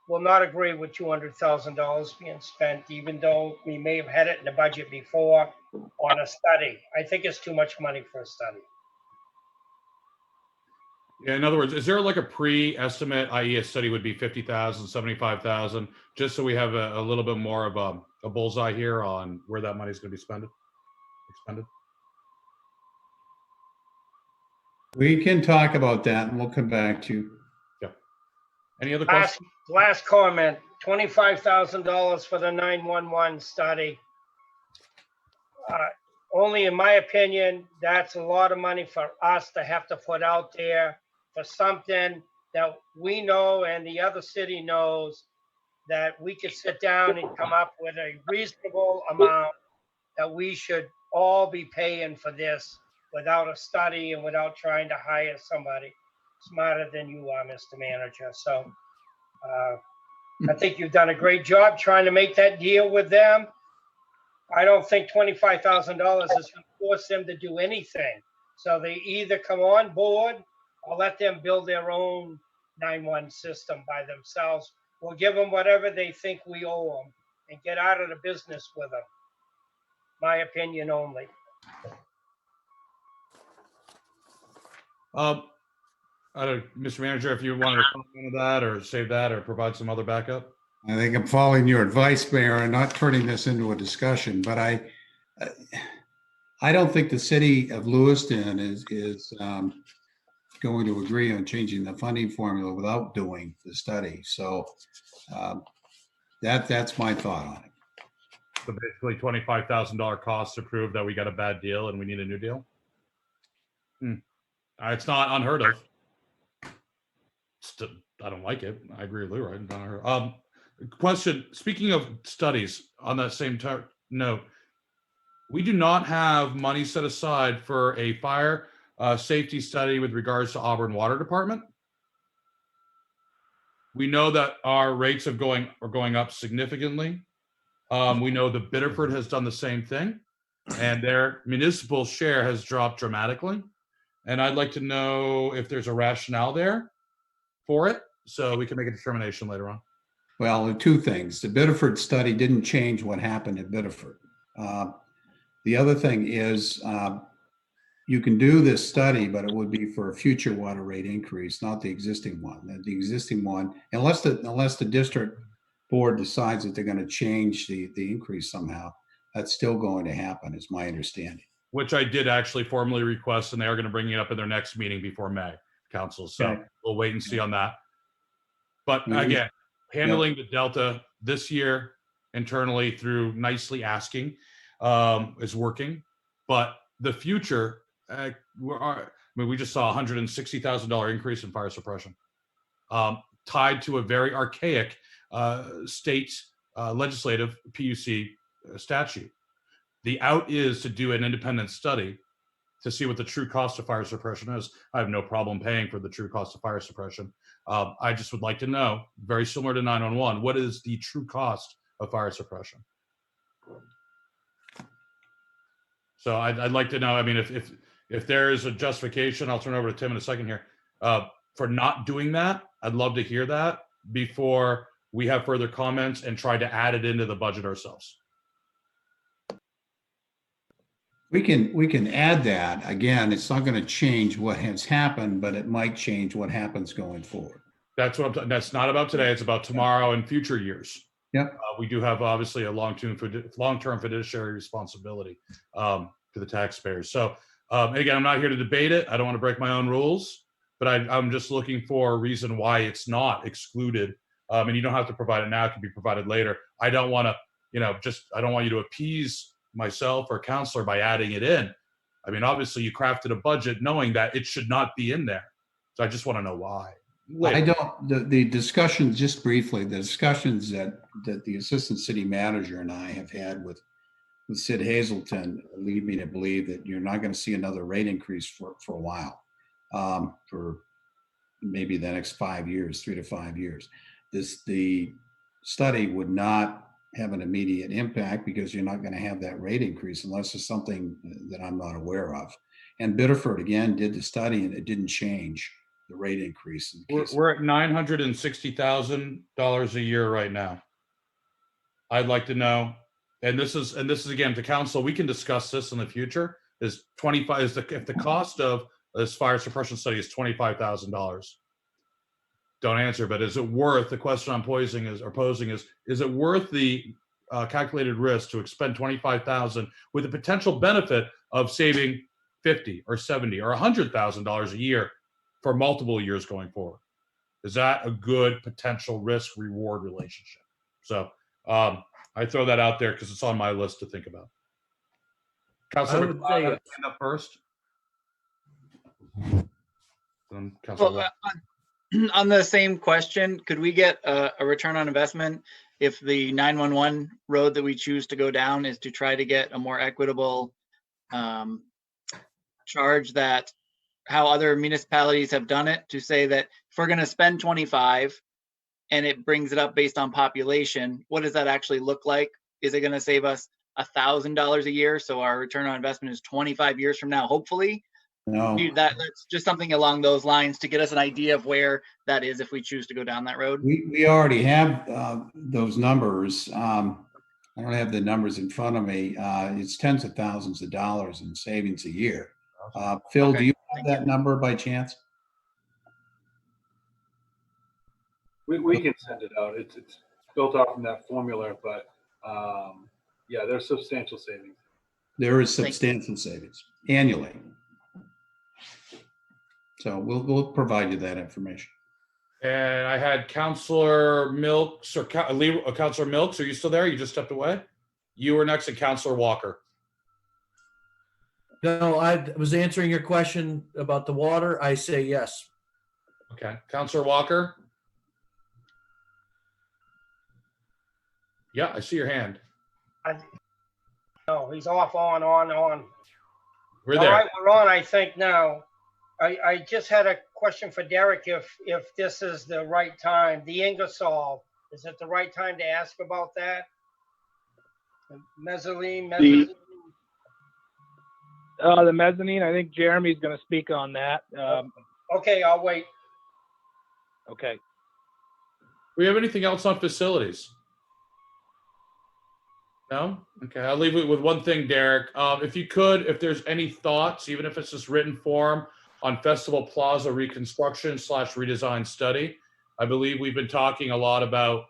G: will not agree with $200,000 being spent, even though we may have had it in the budget before on a study. I think it's too much money for a study.
A: Yeah, in other words, is there like a pre-estimate, i.e. a study would be 50,000, 75,000, just so we have a little bit more of a bullseye here on where that money is going to be expended?
F: We can talk about that and we'll come back to you.
A: Yeah. Any other questions?
G: Last comment, $25,000 for the 911 study. only in my opinion, that's a lot of money for us to have to put out there for something that we know and the other city knows that we could sit down and come up with a reasonable amount that we should all be paying for this without a study and without trying to hire somebody smarter than you are, Mr. Manager. So I think you've done a great job trying to make that deal with them. I don't think $25,000 is going to force them to do anything. So they either come on board or let them build their own 911 system by themselves. We'll give them whatever they think we owe them and get out of the business with them. My opinion only.
A: I don't, Mr. Manager, if you wanted to comment on that or save that or provide some other backup.
F: I think I'm following your advice, Mayor, and not turning this into a discussion, but I don't think the city of Lewiston is going to agree on changing the funding formula without doing the study. So that's my thought on it.
A: So basically $25,000 cost to prove that we got a bad deal and we need a new deal. It's not unheard of. I don't like it. I agree with Lou, right? Not unheard of. Question, speaking of studies, on that same note, we do not have money set aside for a fire safety study with regards to Auburn Water Department. We know that our rates are going up significantly. We know that Biddeford has done the same thing, and their municipal share has dropped dramatically. And I'd like to know if there's a rationale there for it, so we can make a determination later on.
F: Well, there are two things. The Biddeford study didn't change what happened at Biddeford. The other thing is you can do this study, but it would be for a future water rate increase, not the existing one. The existing one, unless the district board decides that they're going to change the increase somehow, that's still going to happen, is my understanding.
A: Which I did actually formally request, and they are going to bring it up in their next meeting before May, Council. So
F: Okay.
A: We'll wait and see on that. But again, handling the Delta this year internally through nicely asking is working. But the future, we just saw a $160,000 increase in fire suppression, tied to a very archaic state legislative PUC statute. The out is to do an independent study to see what the true cost of fire suppression is. I have no problem paying for the true cost of fire suppression. I just would like to know, very similar to 911, what is the true cost of fire suppression? So I'd like to know, I mean, if there is a justification, I'll turn it over to Tim in a second here, for not doing that, I'd love to hear that before we have further comments and try to add it into the budget ourselves.
F: We can add that. Again, it's not going to change what has happened, but it might change what happens going forward.
A: That's what I'm talking. That's not about today. It's about tomorrow and future years.
F: Yep.
A: We do have obviously a long-term fiduciary responsibility to the taxpayers. So again, I'm not here to debate it. I don't want to break my own rules, but I'm just looking for a reason why it's not excluded. And you don't have to provide it now. It can be provided later. I don't want to, I don't want you to appease myself or counselor by adding it in. I mean, obviously you crafted a budget knowing that it should not be in there. So I just want to know why.
F: I don't, the discussions, just briefly, the discussions that the assistant city manager and I have had with Sid Hazelton lead me to believe that you're not going to see another rate increase for a while, for maybe the next 5 years, 3 to 5 years. The study would not have an immediate impact because you're not going to have that rate increase unless it's something that I'm not aware of. And Biddeford, again, did the study and it didn't change the rate increase.
A: We're at $960,000 a year right now. I'd like to know, and this is again to council, we can discuss this in the future, if the cost of this fire suppression study is $25,000. Don't answer, but is it worth, the question I'm posing is it worth the calculated risk to expend $25,000 with the potential benefit of saving $50 or $70 or $100,000 a year for multiple years going forward? Is that a good potential risk reward relationship? So I throw that out there because it's on my list to think about. Councilor
H: would
A: McLeod
H: say
A: had
H: yes.
A: his hand up first. Then
D: Well,
A: Councilor
D: on the same question, could we get a return on investment if the 911 road that we choose to go down is to try to get a more equitable charge, that how other municipalities have done it, to say that if we're going to spend 25 and it brings it up based on population, what does that actually look like? Is it going to save us $1,000 a year? So our return on investment is 25 years from now, hopefully.
F: No,
D: That's just something along those lines to get us an idea of where that is if we choose to go down that road.
F: we already have those numbers. I don't have the numbers in front of me. It's tens of thousands of dollars in savings a year. Phil,
D: Okay,
F: do you have
D: thank
F: that number by chance?
K: We can send it out. It's built out from that formula, but yeah, there's substantial savings.
F: There is substantial savings annually. So we'll provide you that information.
A: And I had Councilor Milks or Councilor Milks. Are you still there? You just stepped away. You were next, and Councilor Walker.
H: No, I was answering your question about the water. I say yes.
A: Okay, Councilor Walker. Yeah, I see your hand.
G: No, he's off, on.
A: We're
G: All
A: there.
G: right, we're on, I think now. I just had a question for Derek, if this is the right time. The Ingersoll, is it the right time to ask about that? The mezzanine?
N: The mezzanine, I think Jeremy's going to speak on that.
G: Okay, I'll wait.
N: Okay.
A: Do we have anything else on facilities? No? Okay, I'll leave it with one thing, Derek. If you could, if there's any thoughts, even if it's just written form, on Festival Plaza reconstruction / redesign study. I believe we've been talking a lot about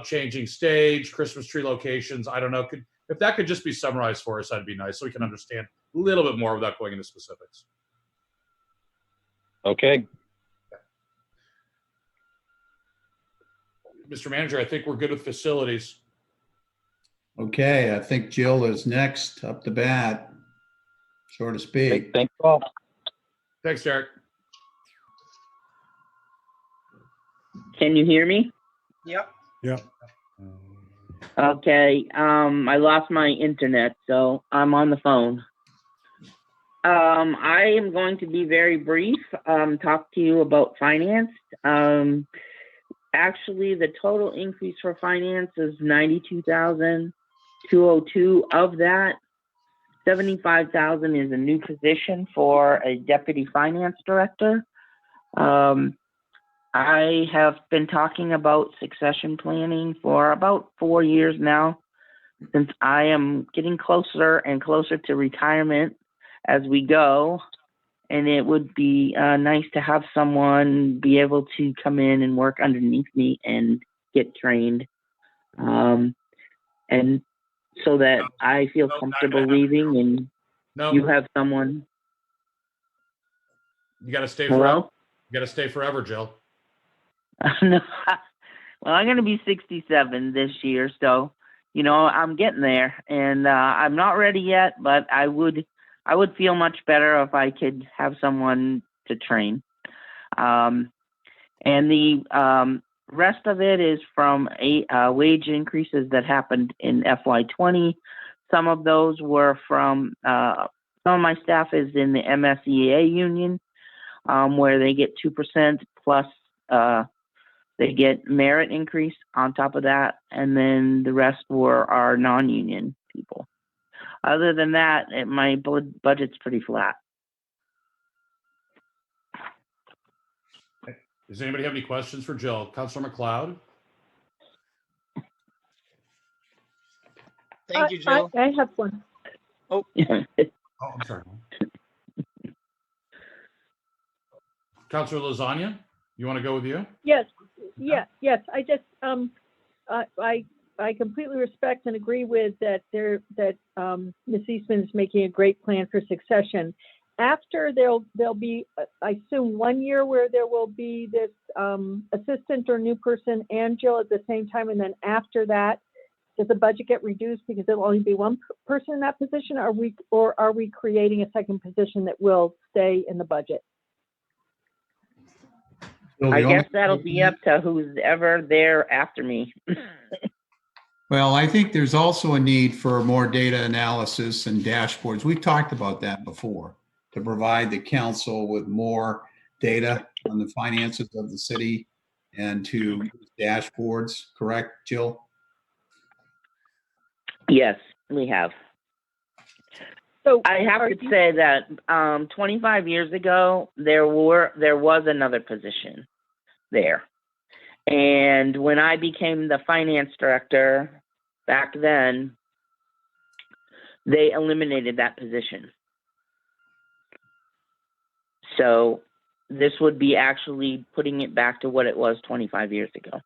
A: changing stage, Christmas tree locations. I don't know, if that could just be summarized for us, that'd be nice, so we can understand a little bit more without going into specifics.
N: Okay.
A: Mr. Manager, I think we're good with facilities.
F: Okay, I think Jill is next up the bat, so to speak.
N: Thanks, Paul.
A: Thanks, Derek.
M: Can you hear me?
G: Yep.
J: Yeah.
M: Okay. I lost my internet, so I'm on the phone. I am going to be very brief, talk to you about finance. Actually, the total increase for finance is $92,202. Of that, $75,000 is a new position for a deputy finance director. I have been talking about succession planning for about 4 years now, since I am getting closer and closer to retirement as we go. And it would be nice to have someone be able to come in and work underneath me and get trained. And so that I feel comfortable leaving and you have someone.
A: You got to stay
M: Hello?
A: forever. You got to stay forever, Jill.
M: No, well, I'm going to be 67 this year, so I'm getting there, and I'm not ready yet. But I would feel much better if I could have someone to train. And the rest of it is from wage increases that happened in FY20. Some of those were from some of my staff is in the MSEA union, where they get 2% plus they get merit increase on top of that, and then the rest were our non-union people. Other than that, my budget's pretty flat.
A: Does anybody have any questions for Jill? Councilor McLeod?
D: Thank you, Jill.
C: I have one.
A: Oh, I'm sorry. Councilor Lasagna, you want to go with you?
C: Yes. I just, I completely respect and agree with that Ms. Eastman is making a great plan for succession. After there'll be, I assume, 1 year where there will be this assistant or new person and Jill at the same time, and then after that, Does the budget get reduced because there'll only be one person in that position? Or are we creating a second position that will stay in the budget?
F: So the
M: I
F: only-
M: guess that'll be up to who's ever there after me.
F: Well, I think there's also a need for more data analysis and dashboards. We've talked about that before, to provide the council with more data on the finances of the city and to use dashboards, correct, Jill?
M: Yes, we have.
C: So
M: I have
C: are
M: to
C: you-
M: say that 25 years ago, there was another position there. And when I became the finance director back then, they eliminated that position. So this would be actually putting it back to what it was 25 years ago.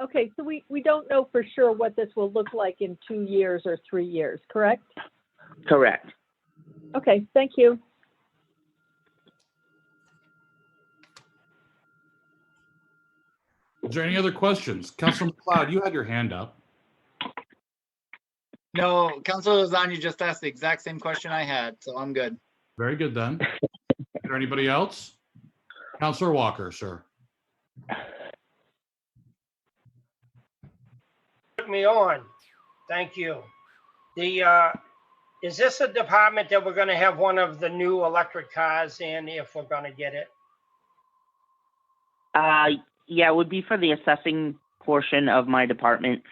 C: Okay, so we don't know for sure what this will look like in 2 years or 3 years, correct?
M: Correct.
C: Okay, thank you.
A: Is there any other questions? Councilor McLeod, you had your hand up.
D: No, Councilor Lasagna just asked the exact same question I had, so I'm good.
A: Very good then. Is there anybody else? Councilor Walker, sir.
G: Put me on. Thank you. Is this a department that we're gonna have one of the new electric cars in if we're gonna get it?
M: Yeah, it would be for the assessing portion of my department.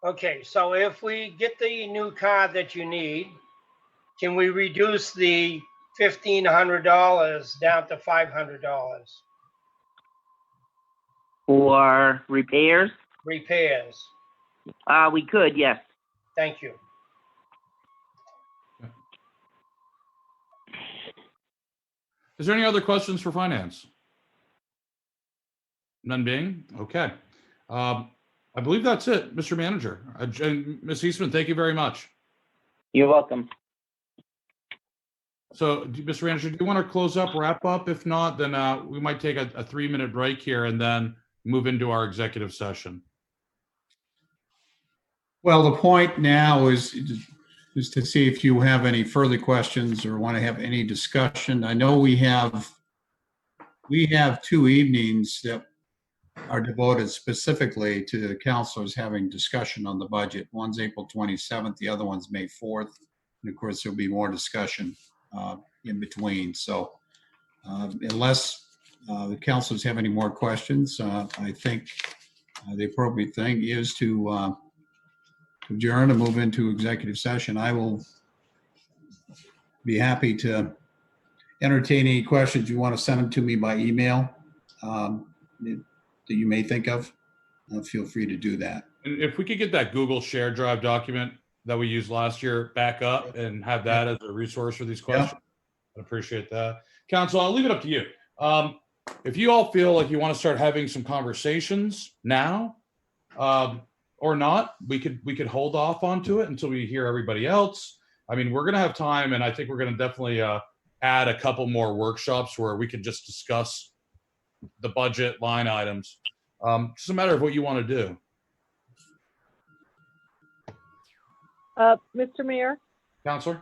G: Okay, so if we get the new car that you need, can we reduce the $1,500 down to $500?
M: For repairs,
G: Repairs.
M: we could, yes.
G: Thank you.
A: Is there any other questions for finance? None being? Okay. I believe that's it, Mr. Manager. Ms. Eastman, thank you very much.
M: You're welcome.
A: So, Mr. Manager, do you want to close up, wrap up? If not, then we might take a 3-minute break here and then move into our executive session.
F: Well, the point now is to see if you have any further questions or want to have any discussion. I know we have 2 evenings that are devoted specifically to the councilors having discussion on the budget. One's April 27th, the other one's May 4th. And of course, there'll be more discussion in between. So unless the councilors have any more questions, I think the appropriate thing is to adjourn and move into executive session. I will be happy to entertain any questions. You want to send them to me by email that you may think of, feel free to do that.
A: And if we could get that Google Share Drive document that we used last year back up and have that as a resource for these questions, I'd appreciate that. Council, I'll leave it up to you. If you all feel like you want to start having some conversations now, or not, we could hold off onto it until we hear everybody else. I mean, we're going to have time, and I think we're going to definitely add a couple more workshops where we could just discuss the budget line items. It's just a matter of what you want to do.
C: Mr. Mayor,
A: Counselor?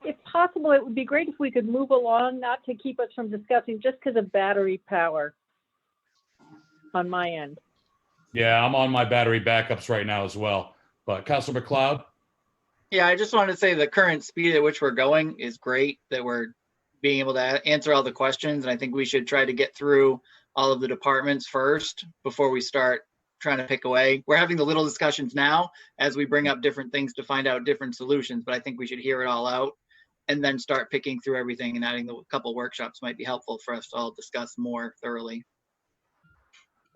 C: if possible, it would be great if we could move along, not to keep us from discussing, just because of battery power on my end.
A: Yeah, I'm on my battery backups right now as well. But Councilor McLeod?
D: Yeah, I just wanted to say the current speed at which we're going is great, that we're being able to answer all the questions. And I think we should try to get through all of the departments first before we start trying to pick away. We're having the little discussions now as we bring up different things to find out different solutions, but I think we should hear it all out and then start picking through everything, and adding a couple workshops might be helpful for us to all discuss more thoroughly.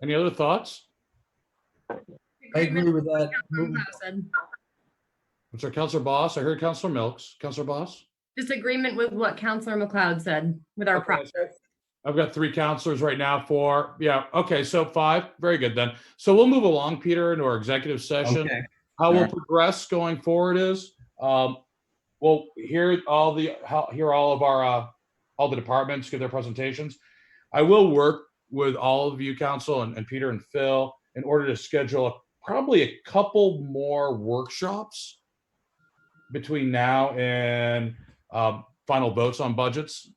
A: Any other thoughts?
H: I agree with that.
A: I'm sorry, Councilor Boss. I heard Councilor Milks. Councilor Boss?
I: Disagreement with what Councilor McLeod said with our
A: Okay,
I: process.
A: I've got 3 counselors right now for, okay, so 5. Very good then. So we'll move along, Peter, into our executive session.
F: Okay.
A: How we'll
F: Sure.
A: progress going forward is, we'll hear all of our all the departments give their presentations. I will work with all of you, council, and Peter and Phil, in order to schedule probably a couple more workshops between now and final votes on budgets,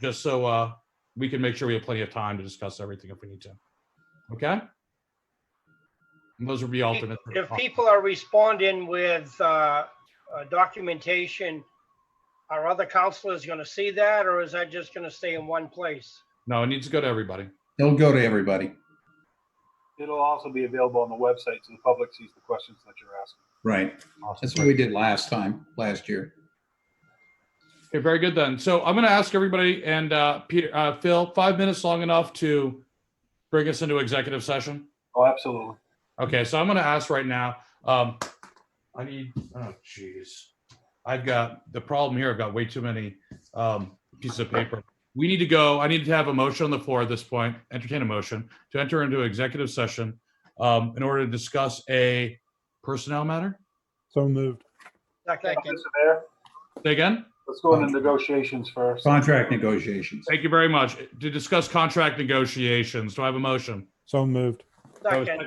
A: just so we can make sure we have plenty of time to discuss everything if we need to. Okay? And those would be alternate.
G: If people are responding with documentation, are other counselors going to see that, or is that just going to stay in one place?
A: No, it needs to go to everybody.
F: It'll go to everybody.
K: It'll also be available on the website so the public sees the questions that you're asking.
F: Right.
A: Awesome.
F: That's what we did last year.
A: Okay, very good then. So I'm going to ask everybody, and Peter, Phil, 5 minutes long enough to bring us into executive session?
K: Oh, absolutely.
A: Okay, so I'm going to ask right now. I need, oh, geez. I've got the problem here. I've got way too many pieces of paper. We need to go. I need to have a motion on the floor at this point, entertain a motion to enter into executive session in order to discuss a personnel matter.
J: So moved.
G: Second.
K: Mr. Mayor,
A: Say again?
K: let's go into negotiations first.
F: Contract negotiations.
A: Thank you very much. To discuss contract negotiations. Do I have a motion?
J: So moved.
G: Second.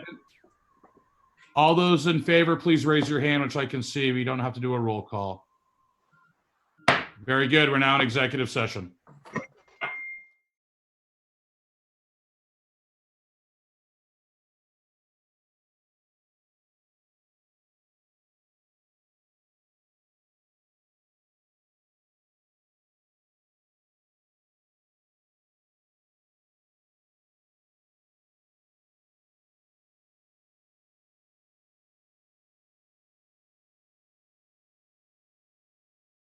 A: All those in favor, please raise your hand, which I can see. We don't have to do a roll call. Very good. We're now in executive session.